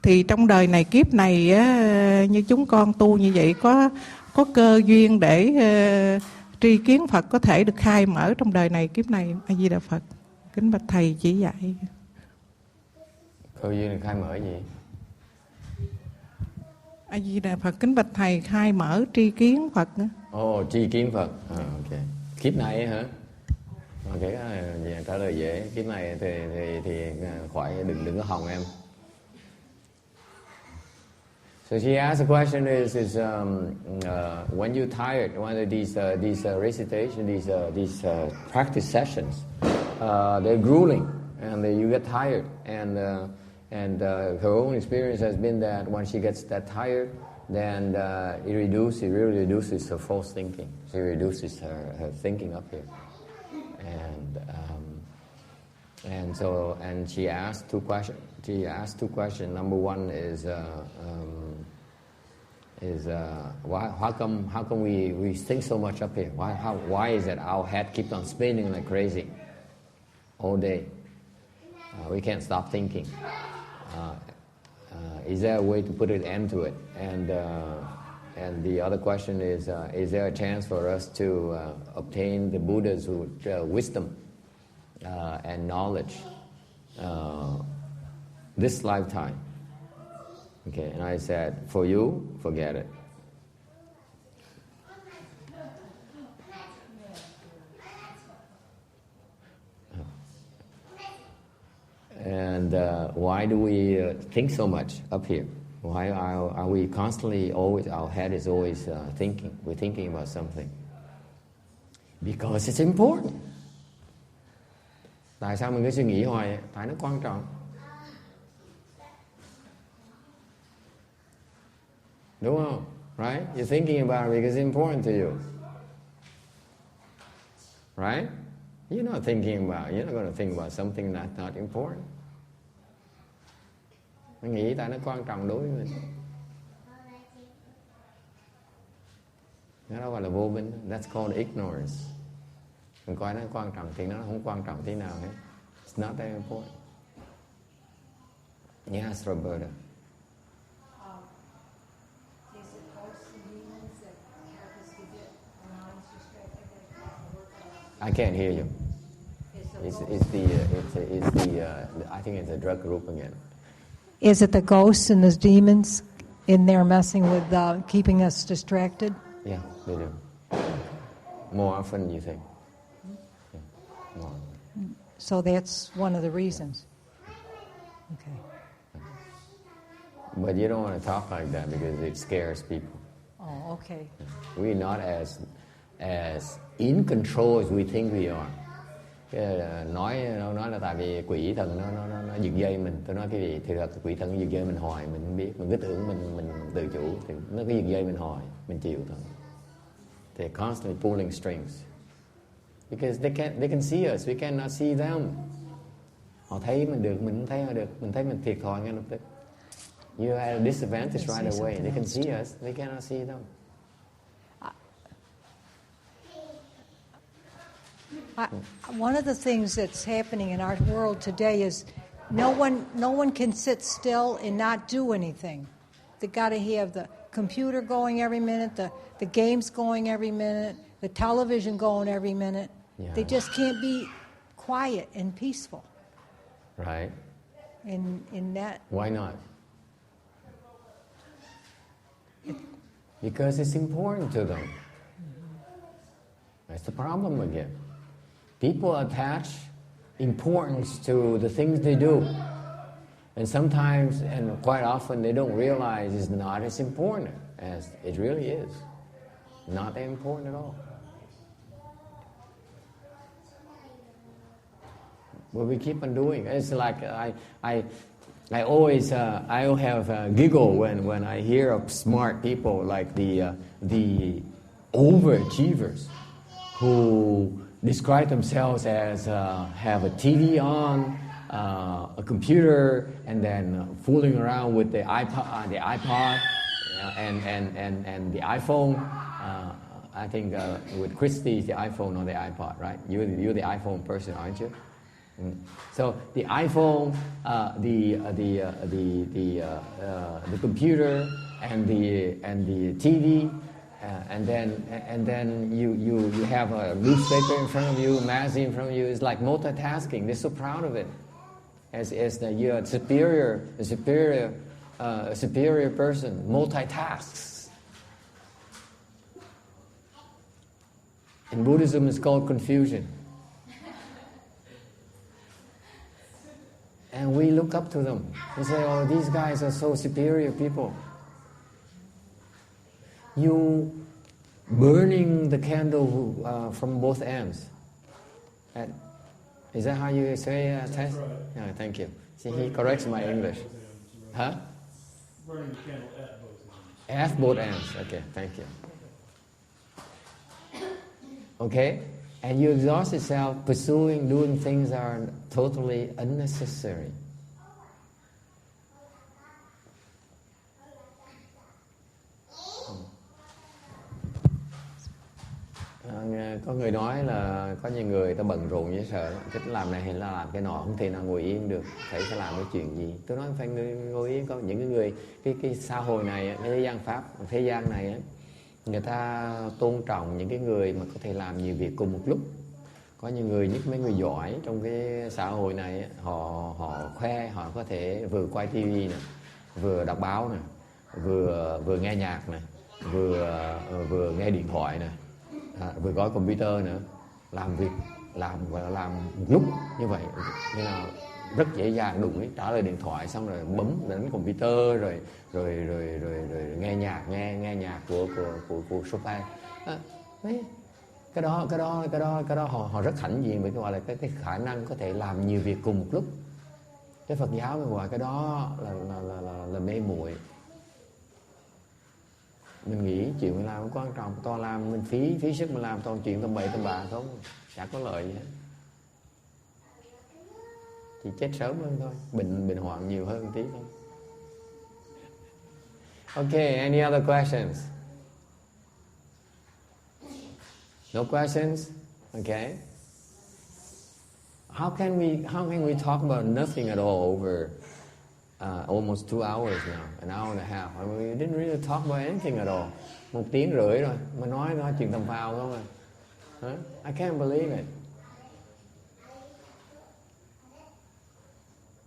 thì trong đời này kiếp này á, như chúng con tu như vậy có cơ duyên để tri kiến Phật có thể được khai mở trong đời này kiếp này. A Di Đà Phật, kính bạch thầy chỉ dạy. Cơ duyên được khai mở gì? A Di Đà Phật, kính bạch thầy, khai mở tri kiến Phật nữa. Tri kiến Phật. Ok. Kiếp này hả? Ok, trả lời dễ. Kiếp này thì khỏi đừng có hòng em. So she asked, the question is when you're tired, one of these recitation, these practice sessions, they're grueling, and you get tired, and her own experience has been that when she gets that tired, then it really reduces her false thinking. She reduces her thinking up here, and she asked two questions. She asked two questions. Number one is how come we think so much up here? Why is it our head keeps on spinning like crazy all day? We can't stop thinking. Is there a way to put an end to it? And the other question is there a chance for us to obtain the Buddha's wisdom and knowledge this lifetime? Okay, and I said, for you, forget it. And why do we think so much up here? Why are we constantly always, our head is always thinking, we're thinking about something? Because it's important. Tại sao mình cứ suy nghĩ hoài? Tại nó quan trọng. Đúng không? Right? You're thinking about it because it's important to you. Right? You're not going to think about something that's not important. Mình nghĩ tại nó quan trọng đối với mình. Nó đâu gọi là vô minh. That's called ignorance. Đừng coi nó quan trọng thì nó không quan trọng tí nào hết. It's not that important. Yes, Roberta. I can't hear you. I think it's a drug group again. Is it the ghosts and the demons in there messing with keeping us distracted? Yeah, they do. More often than you think. Yeah, more. So that's one of the reasons. Okay. But you don't want to talk like that because it scares people. Oh, okay. We're not as in control as we think we are. Nói là tại vì quỷ thần nó giật dây mình. Tôi nói cái gì thì là quỷ thần giật dây mình hoài, mình không biết, mình cứ tưởng mình tự chủ thì nó cứ giật dây mình hoài, mình chịu thôi. They're constantly pulling strings because they can see us, we cannot see them. Họ thấy mình được, mình không thấy họ được, mình thấy mình thiệt thòi ngay lập tức. You are at a disadvantage right away. They can see us, they cannot see them. One of the things that's happening in our world today is no one can sit still and not do anything. They got to have the computer going every minute, the games going every minute, the television going every minute. Yeah. They just can't be quiet and peaceful. Right. In that. Why not? Because it's important to them. That's the problem again. People attach importance to the things they do. And sometimes, and quite often, they don't realize it's not as important as it really is. Not that important at all. But we keep on doing. It's like I always have a giggle when I hear of smart people like the overachievers who describe themselves as have a TV on, a computer, and then fooling around with the iPod, and the iPhone. I think with Christy it's the iPhone or the iPod, right? You're the iPhone person, aren't you? So the iPhone, the computer, and the TV. And then you have a newspaper in front of you, a magazine in front of you. It's like multitasking. They're so proud of it, as you're a superior person, multitasks. In Buddhism, it's called confusion. And we look up to them. We say, "Oh, these guys are so superior people." You burning the candle from both ends. Is that how you say test? Right. Yeah, thank you. See, he corrects my English. Huh? Burning the candle at both ends. At both ends. Okay, thank you. Okay? And you exhaust yourself doing things that are totally unnecessary. Có người nói là có nhiều người ta bận rộn với sợ thích làm này hay là làm cái nọ, không thể nào ngồi yên được, thầy sẽ làm cái chuyện gì. Tôi nói phải ngồi yên. Có những cái người cái xã hội này, cái thế gian pháp, thế gian này, người ta tôn trọng những cái người mà có thể làm nhiều việc cùng một lúc. Có những người, nhất mấy người giỏi trong cái xã hội này, họ khoe họ có thể vừa quay tivi nè, vừa đọc báo nè, vừa nghe nhạc nè, vừa nghe điện thoại nè, vừa gói computer nữa, làm một lúc như vậy, như là rất dễ dàng, đụng trả lời điện thoại xong rồi bấm đến computer rồi nghe nhạc của Chopin. Cái đó họ rất hãnh diện với cái gọi là cái khả năng có thể làm nhiều việc cùng một lúc. Cái Phật giáo mới gọi cái đó là mê muội. Mình nghĩ chuyện mình làm không quan trọng, toàn làm mình phí sức mình làm toàn chuyện tầm bậy tầm bạ không, chả có lợi gì hết, chỉ chết sớm hơn thôi, bệnh hoạn nhiều hơn tí thôi. Okay, any other questions? No questions? Okay. How can we talk about nothing at all over almost 2 hours now, an hour and a half? I mean, we didn't really talk about anything at all. 1 tiếng rưỡi rồi, mà nói chuyện tầm phào không à? Huh? I can't believe it.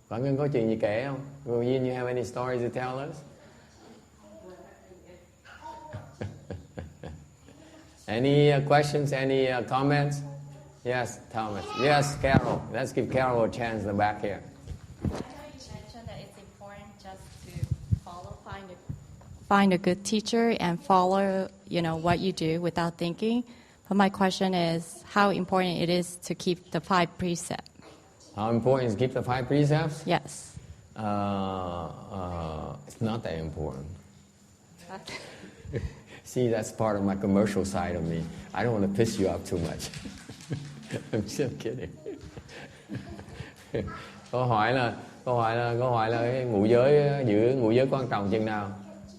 Bạn Ngân có chuyện gì kể không? Will you have any stories to tell us? Any questions? Any comments? Yes, Thomas. Yes, Carol. Let's give Carol a chance in the back here. You mentioned that it's important just to find a good teacher and follow, what you do without thinking. But my question is, how important it is to keep the 5 precepts? How important is to keep the 5 precepts? Yes. It's not that important. See, that's part of my commercial side of me. I don't want to piss you off too much. I'm just kidding. Câu hỏi là cái ngũ giới, giữ ngũ giới quan trọng chừng nào?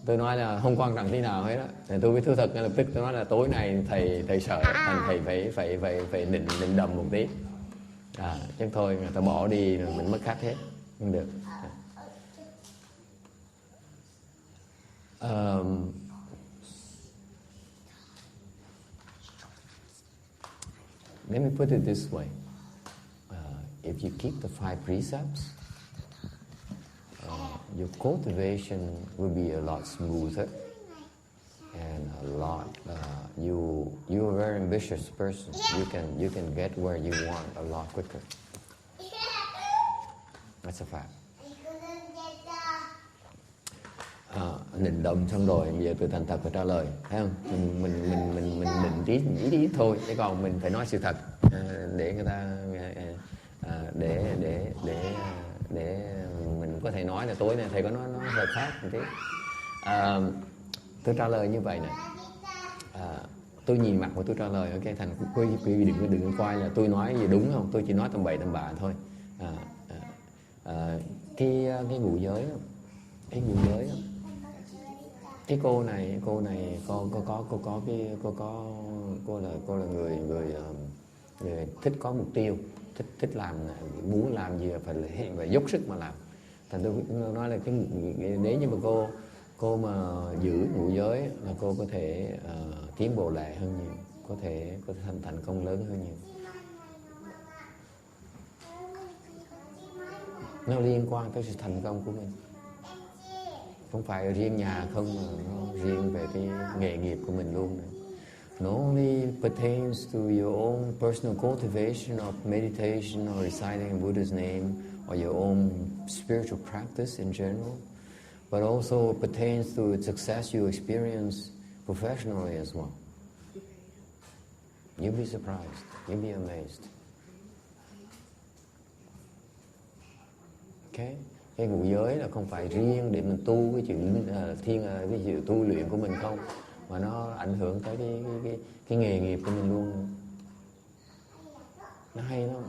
Tôi nói là không quan trọng tí nào hết á. Thì tôi mới thú thật ngay lập tức tôi nói là tối nay thầy sợ, thành thầy phải định đầm một tí. Chứ thôi người ta bỏ đi rồi mình mất khách hết, không được. Let me put it this way. If you keep the 5 precepts, your cultivation will be a lot smoother and a lot. You're a very ambitious person. You can get where you want a lot quicker. That's a fact. Định đầm xong rồi bây giờ tôi thành thật phải trả lời, thấy không? Mình định ý thôi, chứ còn mình phải nói sự thật để người ta để mình có thể nói là tối nay thầy có nói hơi khác một tí. Tôi trả lời như vậy này. Tôi nhìn mặt và tôi trả lời, ok, thành quý vị đừng có coi là tôi nói gì đúng không, tôi chỉ nói tầm bậy tầm bạ thôi. Cái ngũ giới, cái cô này cô là người thích có mục tiêu, thích làm, muốn làm gì phải dốc sức mà làm. Thành tôi nói là nếu như mà cô mà giữ ngũ giới là cô có thể tiến bộ lẹ hơn nhiều, có thể thành công lớn hơn nhiều. Nó liên quan tới sự thành công của mình, không phải riêng nhà không, mà nó riêng về cái nghề nghiệp của mình luôn nữa. Not only pertains to your own personal cultivation of meditation or reciting a Buddha's name or your own spiritual practice in general, but also pertains to the success you experience professionally as well. You'll be surprised. You'll be amazed. Okay? Cái ngũ giới là không phải riêng để mình tu cái chuyện cái sự tu luyện của mình không, mà nó ảnh hưởng tới cái nghề nghiệp của mình luôn. Nó hay lắm.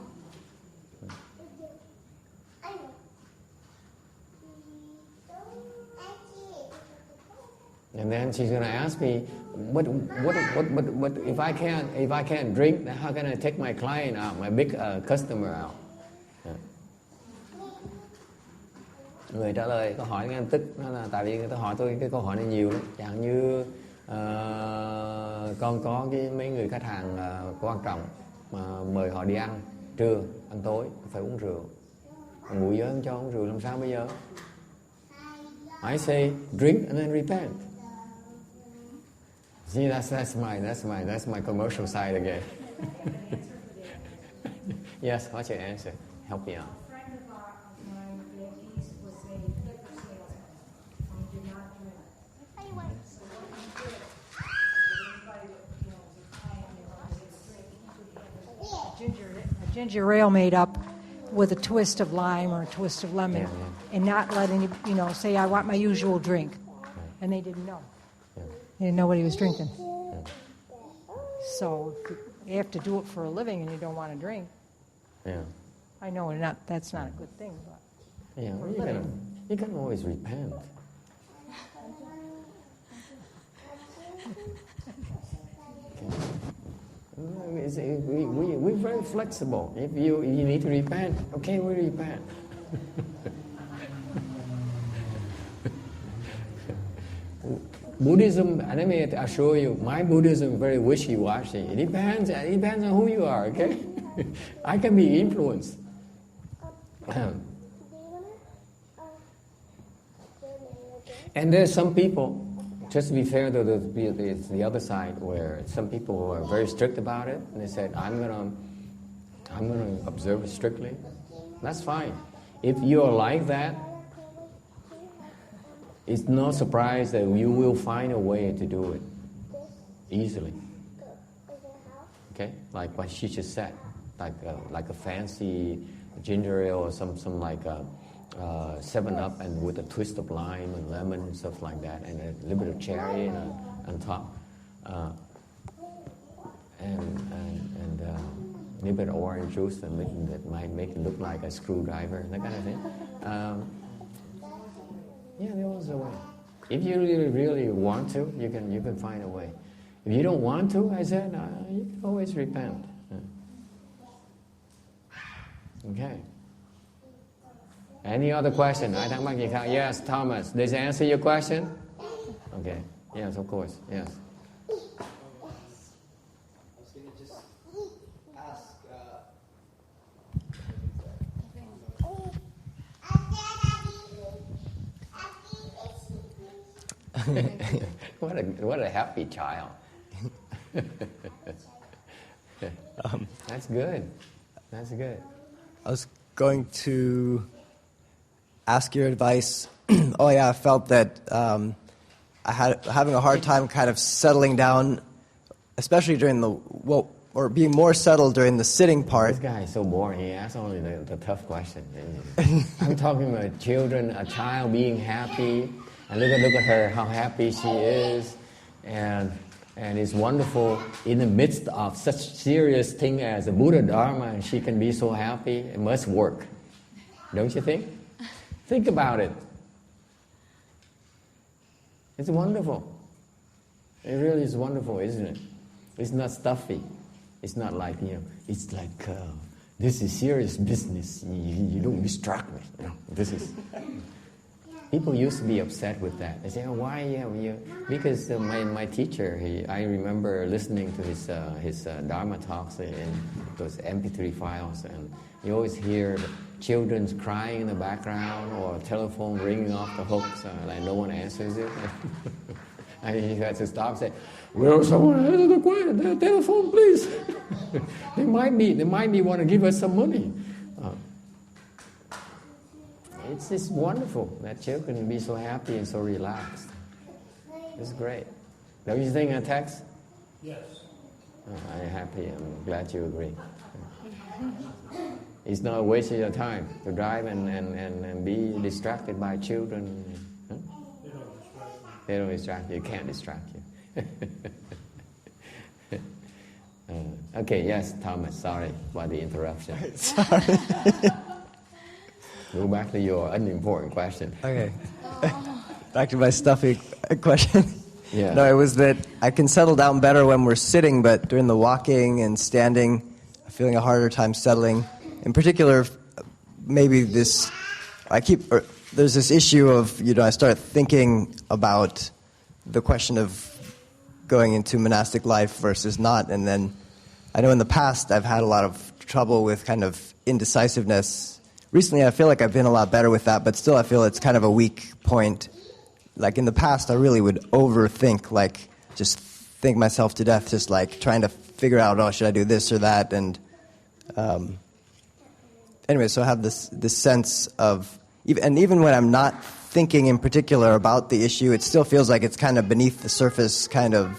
And then she's gonna ask me, what if I can't drink, then how can I take my client out, my big customer out? Người trả lời câu hỏi ngay lập tức nó là tại vì người ta hỏi tôi cái câu hỏi này nhiều lắm, chẳng như con có mấy người khách hàng quan trọng mà mời họ đi ăn trưa, ăn tối phải uống rượu, ngũ giới không cho uống rượu làm sao bây giờ? I say drink and then repent. See, that's my commercial side again. Yes, what's your answer? Help me out. Ginger ale made up with a twist of lime or a twist of lemon, and not letting say I want my usual drink, and they didn't know. They didn't know what he was drinking. So you have to do it for a living, and you don't want to drink. Yeah. I know that's not a good thing, but you can always repent. we're very flexible. If you need to repent, okay, we repent. Buddhism, let me assure you, my Buddhism is very wishy-washy. It depends on who you are, okay? I can be influenced. And there's some people, just to be fair, there's the other side where some people are very strict about it, and they said, I'm gonna observe it strictly. That's fine. If you're like that, it's no surprise that you will find a way to do it easily. Okay, like what she just said, like a fancy ginger ale or some like a 7-Up and with a twist of lime and lemon and stuff like that, and a little bit of cherry on top, and a little bit of orange juice that might make it look like a screwdriver, that kind of thing. Yeah, there was a way. If you really want to, you can find a way. If you don't want to, I said, you can always repent. Okay. Any other question? Ai thắc mắc gì khác? Yes, Thomas. Does it answer your question? Okay. Yes, of course. Yes. I was going to just ask. What a happy child. That's good. That's good. I was going to ask your advice. Oh yeah, I felt that having a hard time kind of settling down, especially during or being more settled during the sitting part. This guy is so boring. He asks only the tough question. I'm talking about children, a child being happy, and look at her, how happy she is, and it's wonderful in the midst of such serious thing as the Buddha Dharma, and she can be so happy. It must work, don't you think? Think about it. It's wonderful. It really is wonderful, isn't it? It's not stuffy. It's not like, it's like, this is serious business. You don't distract me. This is... People used to be upset with that. They say, oh, why? Because my teacher, I remember listening to his Dharma talks in those MP3 files, and you always hear children crying in the background or telephone ringing off the hooks, like no one answers it. And he had to stop and say, will someone answer the telephone, please? They might be want to give us some money. It's just wonderful that children can be so happy and so relaxed. It's great. Don't you think, Tex? Yes. I'm happy. I'm glad you agree. It's not a waste of your time to drive and be distracted by children. Huh? They don't distract you. They can't distract you. Okay, yes, Thomas, sorry for the interruption. Sorry. Go back to your unimportant question. Okay. Back to my stuffy question. Yeah. No, it was that I can settle down better when we're sitting, but during the walking and standing, I'm feeling a harder time settling. In particular, maybe there's this issue of, I start thinking about the question of going into monastic life versus not, and then I know in the past I've had a lot of trouble with kind of indecisiveness. Recently, I feel like I've been a lot better with that, but still I feel it's kind of a weak point. Like in the past, I really would overthink, like just think myself to death, just like trying to figure out, should I do this or that? And anyway, so I have this sense of, even when I'm not thinking in particular about the issue, it still feels like it's kind of beneath the surface, kind of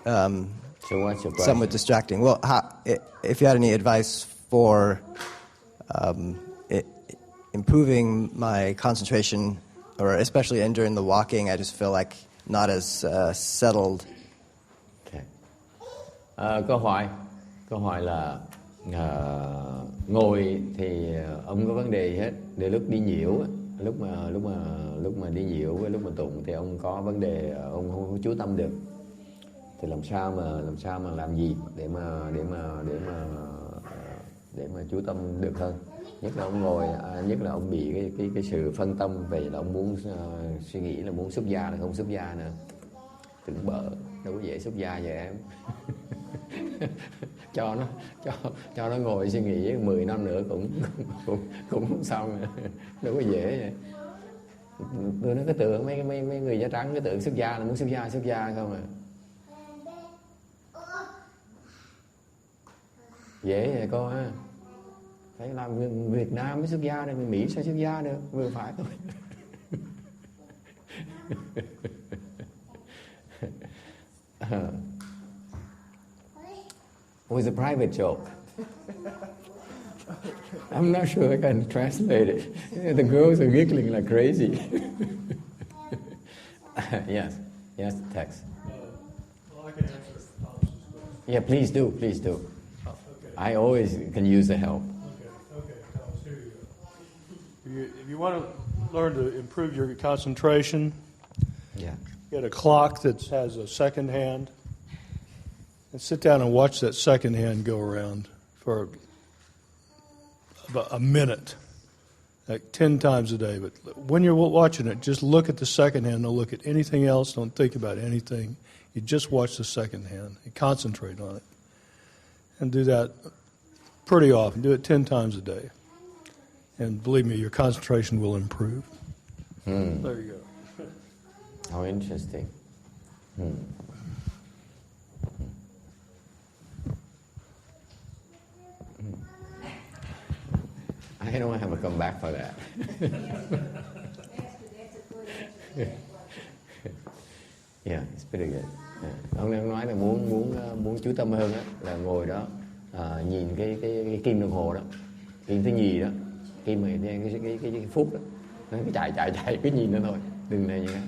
so what's your question? Somewhat distracting. Well, if you had any advice for improving my concentration, or especially during the walking, I just feel like not as settled. Okay. Câu hỏi là ngồi thì ông có vấn đề gì hết? Để lúc đi nhiễu, lúc mà đi nhiễu với lúc mà tụng thì ông có vấn đề, ông không chú tâm được. thì làm sao mà làm gì để mà chú tâm được hơn. Nhất là ông ngồi, nhất là ông bị cái sự phân tâm về là ông muốn suy nghĩ là muốn xuất gia là không xuất gia nữa. Tưởng bợ, đâu có dễ xuất gia vậy em. cho nó ngồi suy nghĩ 10 năm nữa cũng không xong, đâu có dễ vậy. Tôi nói cái tưởng mấy người da trắng cái tưởng xuất gia là muốn xuất gia không à. Dễ vậy cô ha. Phải làm Việt Nam mới xuất gia được, Mỹ sao xuất gia được, vừa phải thôi. It was a private joke. I'm not sure I can translate it. The girls are giggling like crazy. Yes, text. Well, I can answer Thomas's question. Yeah, please do. Okay. I always can use the help. Okay, Thomas, here you go. If you want to learn to improve your concentration, get a clock that has a second hand, and sit down and watch that second hand go around for about a minute, like 10 times a day. But when you're watching it, just look at the second hand. Don't look at anything else. Don't think about anything. You just watch the second hand and concentrate on it. And do that pretty often. Do it 10 times a day. And believe me, your concentration will improve. There you go. How interesting. I don't have a comeback for that. Yeah, it's pretty good. Ông nói là muốn chú tâm hơn á, là ngồi đó nhìn cái kim đồng hồ đó, kim thứ nhì đó, kim mà cái phút đó, nó cứ chạy cứ nhìn nó thôi, đừng này như thế,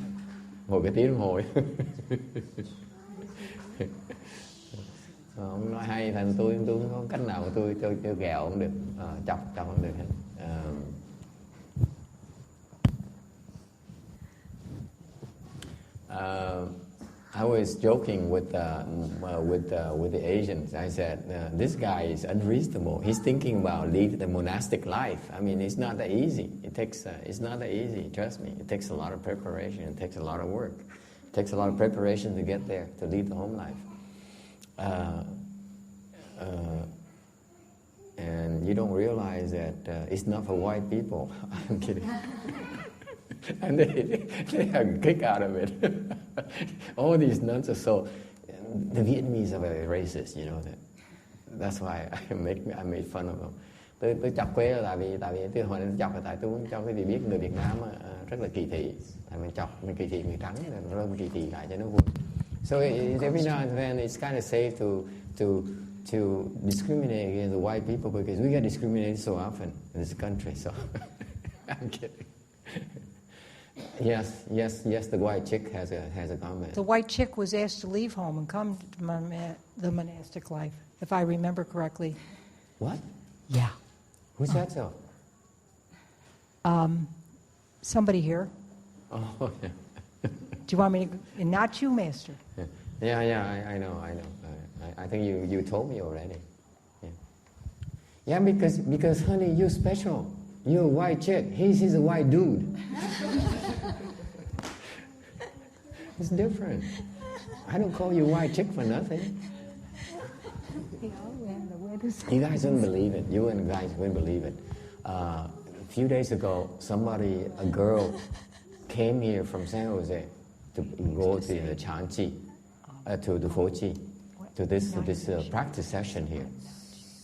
ngồi cái tiếng đồng hồ. Ông nói hay, thành tôi không có cách nào mà tôi gẹo không được, chọc không được hết. I was joking with the Asians. I said, "This guy is unreasonable. He's thinking about lead the monastic life. I mean, it's not that easy. It's not that easy. Trust me. It takes a lot of preparation. It takes a lot of work. It takes a lot of preparation to get there, to lead the home life. And you don't realize that it's not for white people." I'm kidding. And they are kicked out of it. All these nuns are so. The Vietnamese are very racist, you know that. That's why I made fun of them. Tôi chọc quê là tại vì tôi hồi nãy chọc là tại tôi muốn cho cái gì biết người Việt Nam rất là kỳ thị. Tại mình chọc mình kỳ thị người trắng rồi mình kỳ thị lại cho nó vui. So every now and then it's kind of safe to discriminate against the white people because we get discriminated so often in this country. So I'm kidding. Yes. The white chick has a comment. The white chick was asked to leave home and come to the monastic life, if I remember correctly. What? Yeah. Who said so? Somebody here. Oh, yeah. Do you want me to? And not you, Master. Yeah. I know. I think you told me already. Yeah, because honey, you're special. You're a white chick. He's a white dude. It's different. I don't call you white chick for nothing. You guys wouldn't believe it. You and guys wouldn't believe it. A few days ago, a girl came here from San Jose to go to the Chanchi, to the Fochi, to this practice session here.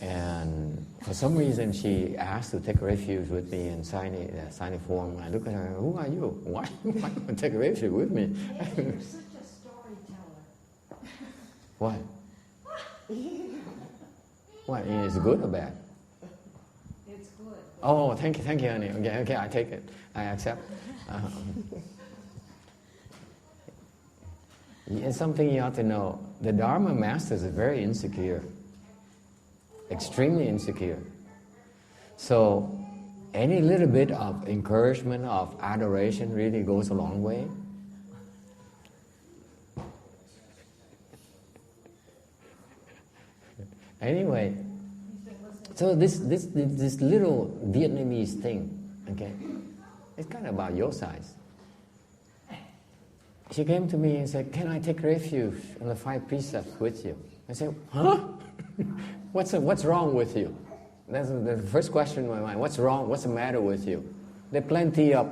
And for some reason, she asked to take refuge with me and sign a form. I look at her, who are you? Why you want to take refuge with me? You're such a storyteller. What? What, is it good or bad? It's good. Oh, thank you, honey. Okay, I take it. I accept. It's something you have to know. The Dharma masters are very insecure. Extremely insecure. So any little bit of encouragement, of adoration really goes a long way. Anyway, so this little Vietnamese thing, okay, it's kind of about your size. She came to me and said, "Can I take refuge in the 5 precepts with you?" I said, "Huh? What's wrong with you?" That's the first question in my mind. What's wrong? What's the matter with you? There are plenty of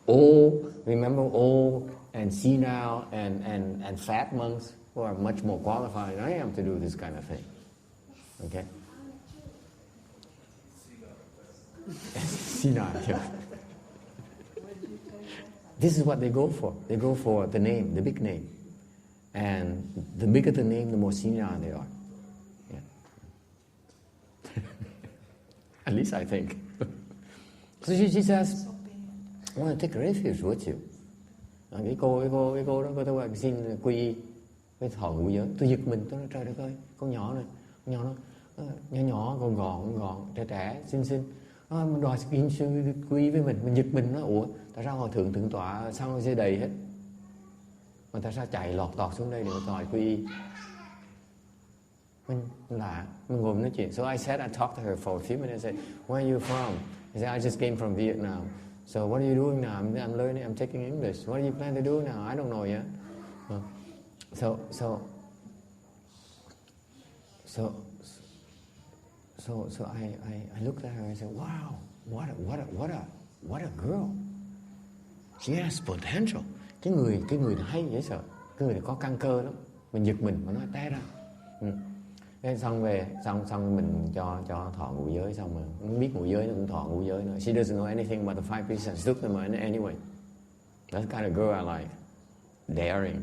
old and senile and fat monks who are much more qualified than I am to do this kind of thing. Okay? Senile, yeah. This is what they go for. They go for the name, the big name. And the bigger the name, the more senile they are. Yeah. At least I think. So she says, "I want to take refuge with you." Cái cô đó, cô ta xin quy y với thọ ngũ giới. Tôi giật mình, tôi nói trời đất ơi, con nhỏ này, nhỏ gọn, trẻ, xinh. Mình đòi xin sư quy y với mình giật mình nó, ủa, tại sao Hòa Thượng Thượng Tọa sao dây đầy hết? Mà tại sao chạy lọt tọt xuống đây để mà đòi quy y? Mình lạ, mình ngồi nói chuyện. So I talked to her for a few minutes. I said, "Where are you from?" He said, "I just came from Vietnam." "So what are you doing now?" I'm learning, I'm taking English. "What do you plan to do now?" "I don't know yet." So I looked at her and said, "Wow, what a girl. She has potential." Cái người hay dễ sợ, cái người có căn cơ lắm. Mình giật mình mà nói té ra. Thế xong mình cho thọ ngũ giới, xong mà không biết ngũ giới nó cũng thọ ngũ giới nữa. She doesn't know anything about the 5 precepts. Took them anyway. That's the kind of girl I like. Daring.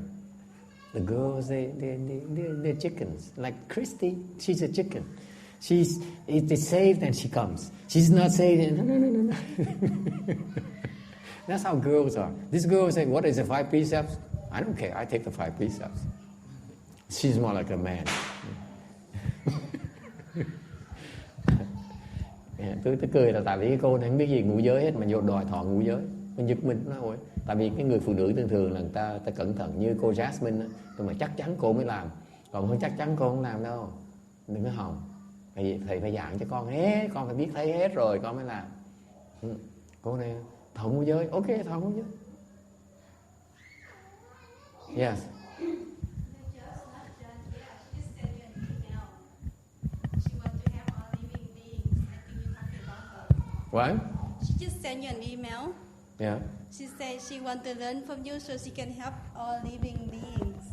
The girls, they're chickens. Like Christy, she's a chicken. It's saved and she comes. She's not saved. No. That's how girls are. This girl said, "What is the 5 precepts?" I don't care. I take the 5 precepts. She's more like a man. Tôi cười là tại vì cái cô này không biết gì ngũ giới hết mà vô đòi thọ ngũ giới. Mình giật mình nói, ôi, tại vì cái người phụ nữ thường là người ta cẩn thận, như cô Jasmine á, nhưng mà chắc chắn cô mới làm, còn không chắc chắn cô không làm đâu. Đừng có hòng. Thầy phải giảng cho con hết, con phải biết thấy hết rồi con mới làm. Cô này thọ ngũ giới, ok, thọ ngũ giới. Yes. What? She just sent you an email. Yeah. She said she wants to learn from you so she can help all living beings.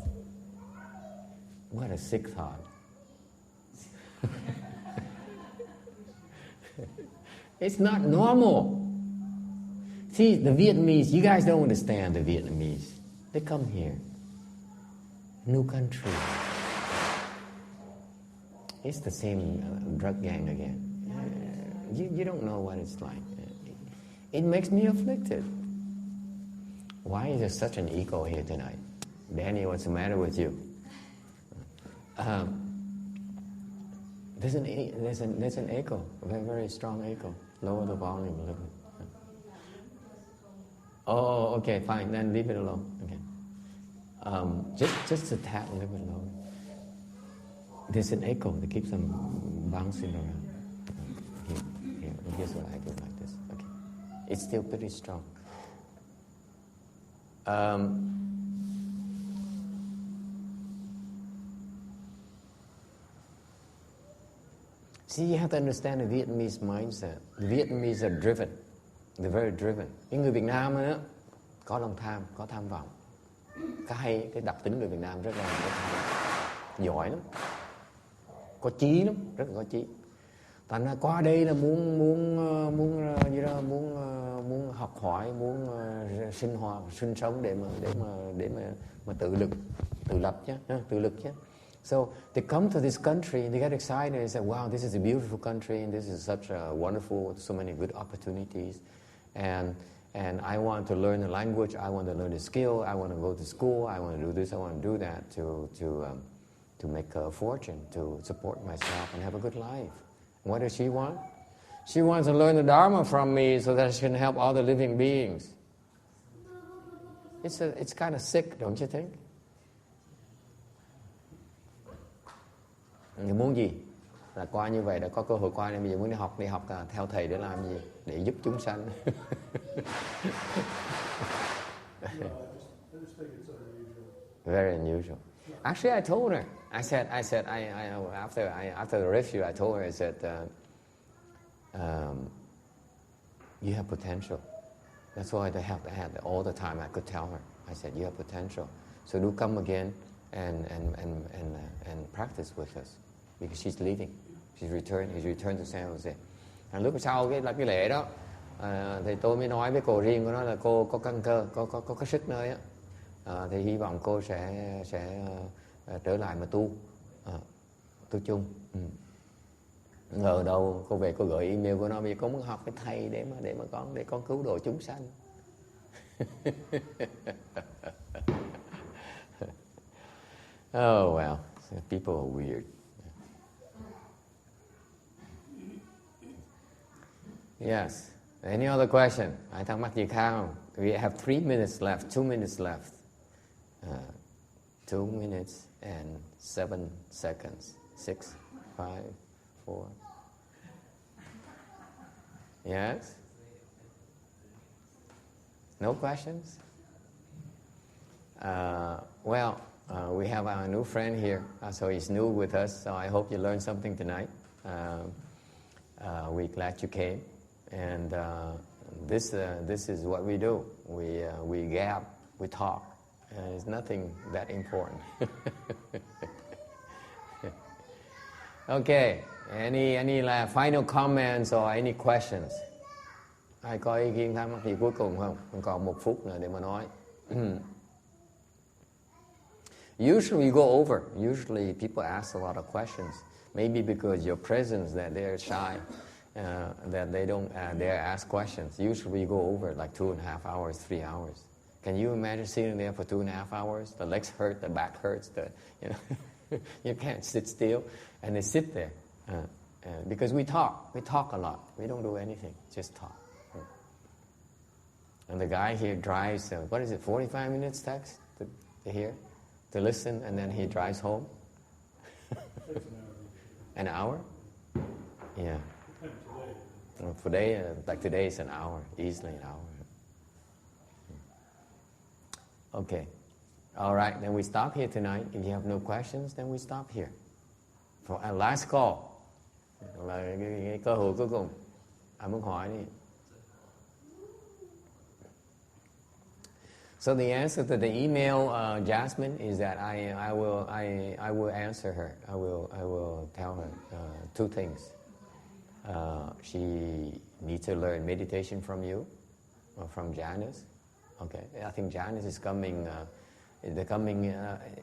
What a sick thought. It's not normal. See, the Vietnamese, you guys don't understand the Vietnamese. They come here. New country. It's the same drug gang again. You don't know what it's like. It makes me afflicted. Why is there such an ego here tonight? Danny, what's the matter with you? There's an echo, a very, very strong echo. Lower the volume a little bit. Oh, okay, fine. Then leave it alone. Okay. Just a tad, a little bit lower. There's an echo that keeps them bouncing around. Here. Here's what I do like this. Okay. It's still pretty strong. See, you have to understand the Vietnamese mindset. The Vietnamese are driven. They're very driven. Cái người Việt Nam á, có lòng tham, có tham vọng. Cái đặc tính người Việt Nam rất là giỏi lắm. Có chí lắm, rất là có chí. Thành ra qua đây là muốn học hỏi, muốn sinh hoạt, sinh sống để mà tự lập chứ, tự lực chứ. So they come to this country and they get excited and say, "Wow, this is a beautiful country and this is such a wonderful, so many good opportunities, and I want to learn the language, I want to learn the skill, I want to go to school, I want to do this, I want to do that to make a fortune, to support myself and have a good life." What does she want? She wants to learn the Dharma from me so that she can help all the living beings. It's kind of sick, don't you think? Người muốn gì? là qua như vậy đã có cơ hội qua, nên bây giờ muốn đi học theo thầy để làm gì? Để giúp chúng sanh. Very unusual. Actually, I told her. I said, after the review, I told her, I said, you have potential. That's why I had all the time. I could tell her. I said, you have potential. So do come again and practice with us, because she's leaving. He's returned to San Jose. Lúc sau cái lễ đó, thì tôi mới nói với cô riêng của nó là cô có căn cơ, có cái sức nơi á, thì hy vọng cô sẽ trở lại mà tu chung. Ngờ đâu cô về cô gửi email của nó, vì cô muốn học cái thầy để con cứu độ chúng sanh. Oh well, people are weird. Yes. Any other question? Ai thắc mắc gì khác không? We have 3 minutes left. 2 minutes left. 2 minutes and 7 seconds. 6, 5, 4. Yes? No questions? We have our new friend here, so he's new with us, so I hope you learned something tonight. We're glad you came, and this is what we do. We gab, we talk, and it's nothing that important. Okay, any final comments or any questions? Ai có ý kiến thắc mắc gì cuối cùng không? Còn 1 phút nữa để mà nói. Usually we go over. Usually people ask a lot of questions. Maybe because your presence that they're shy, that they don't dare ask questions. Usually we go over like 2.5 hours, 3 hours. Can you imagine sitting there for 2.5 hours? The legs hurt, the back hurts, you can't sit still, and they sit there because we talk a lot. We don't do anything, just talk. And the guy here drives, 45 minutes text to hear, to listen, and then he drives home. An hour? Yeah. Today is an hour, easily an hour. Okay. All right, then we stop here tonight. If you have no questions, then we stop here. For our last call. Là cái cơ hội cuối cùng. Ai muốn hỏi đi. So the answer to the email, Jasmine, is that I will answer her. I will tell her 2 things. She needs to learn meditation from you, or from Janice. Okay, I think Janice is coming.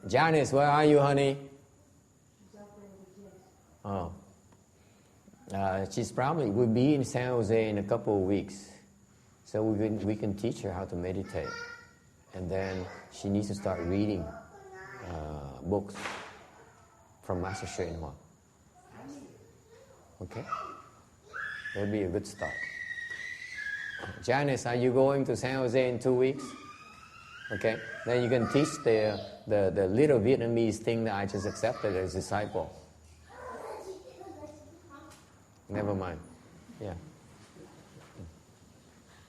Janice, where are you, honey? Oh, she's probably will be in San Jose in a couple of weeks, so we can teach her how to meditate. And then she needs to start reading books from Master Hsuan Hua. Okay? That would be a good start. Janice, are you going to San Jose in 2 weeks? Okay? Then you can teach the little Vietnamese thing that I just accepted as disciple. Never mind. Yeah.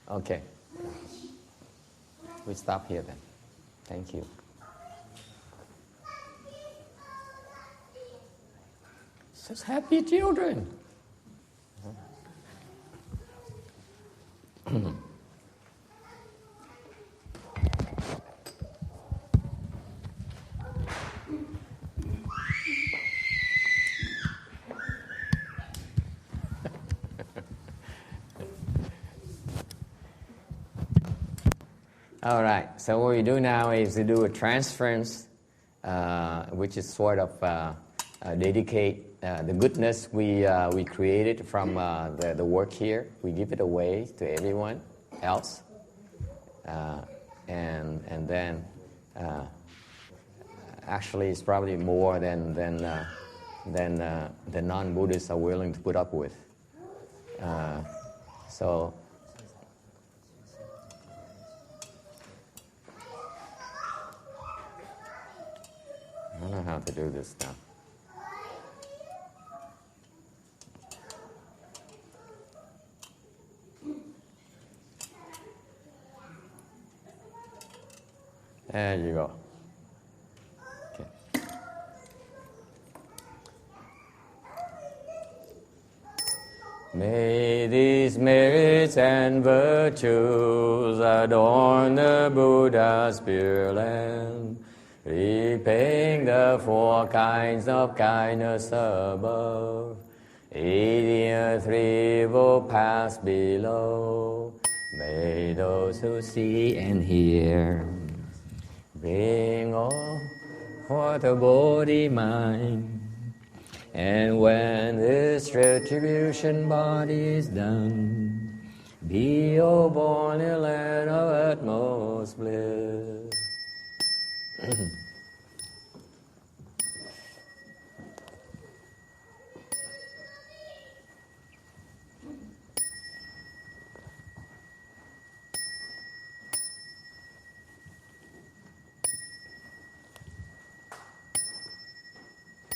Okay. We stop here then. Thank you. Such happy children. All right, so what we do now is to do a transference, which is sort of dedicate the goodness we created from the work here. We give it away to everyone else, and then actually it's probably more than the non-Buddhists are willing to put up with. So. I don't know how to do this now. There you go. Okay. May these merits and virtues adorn the Buddha's Pure Land, repaying the 4 kinds of kindness above, aiding the 3 evil paths below. May those who see and hear bring all for the body mind. And when this retribution body is done, be, O born in land of utmost bliss.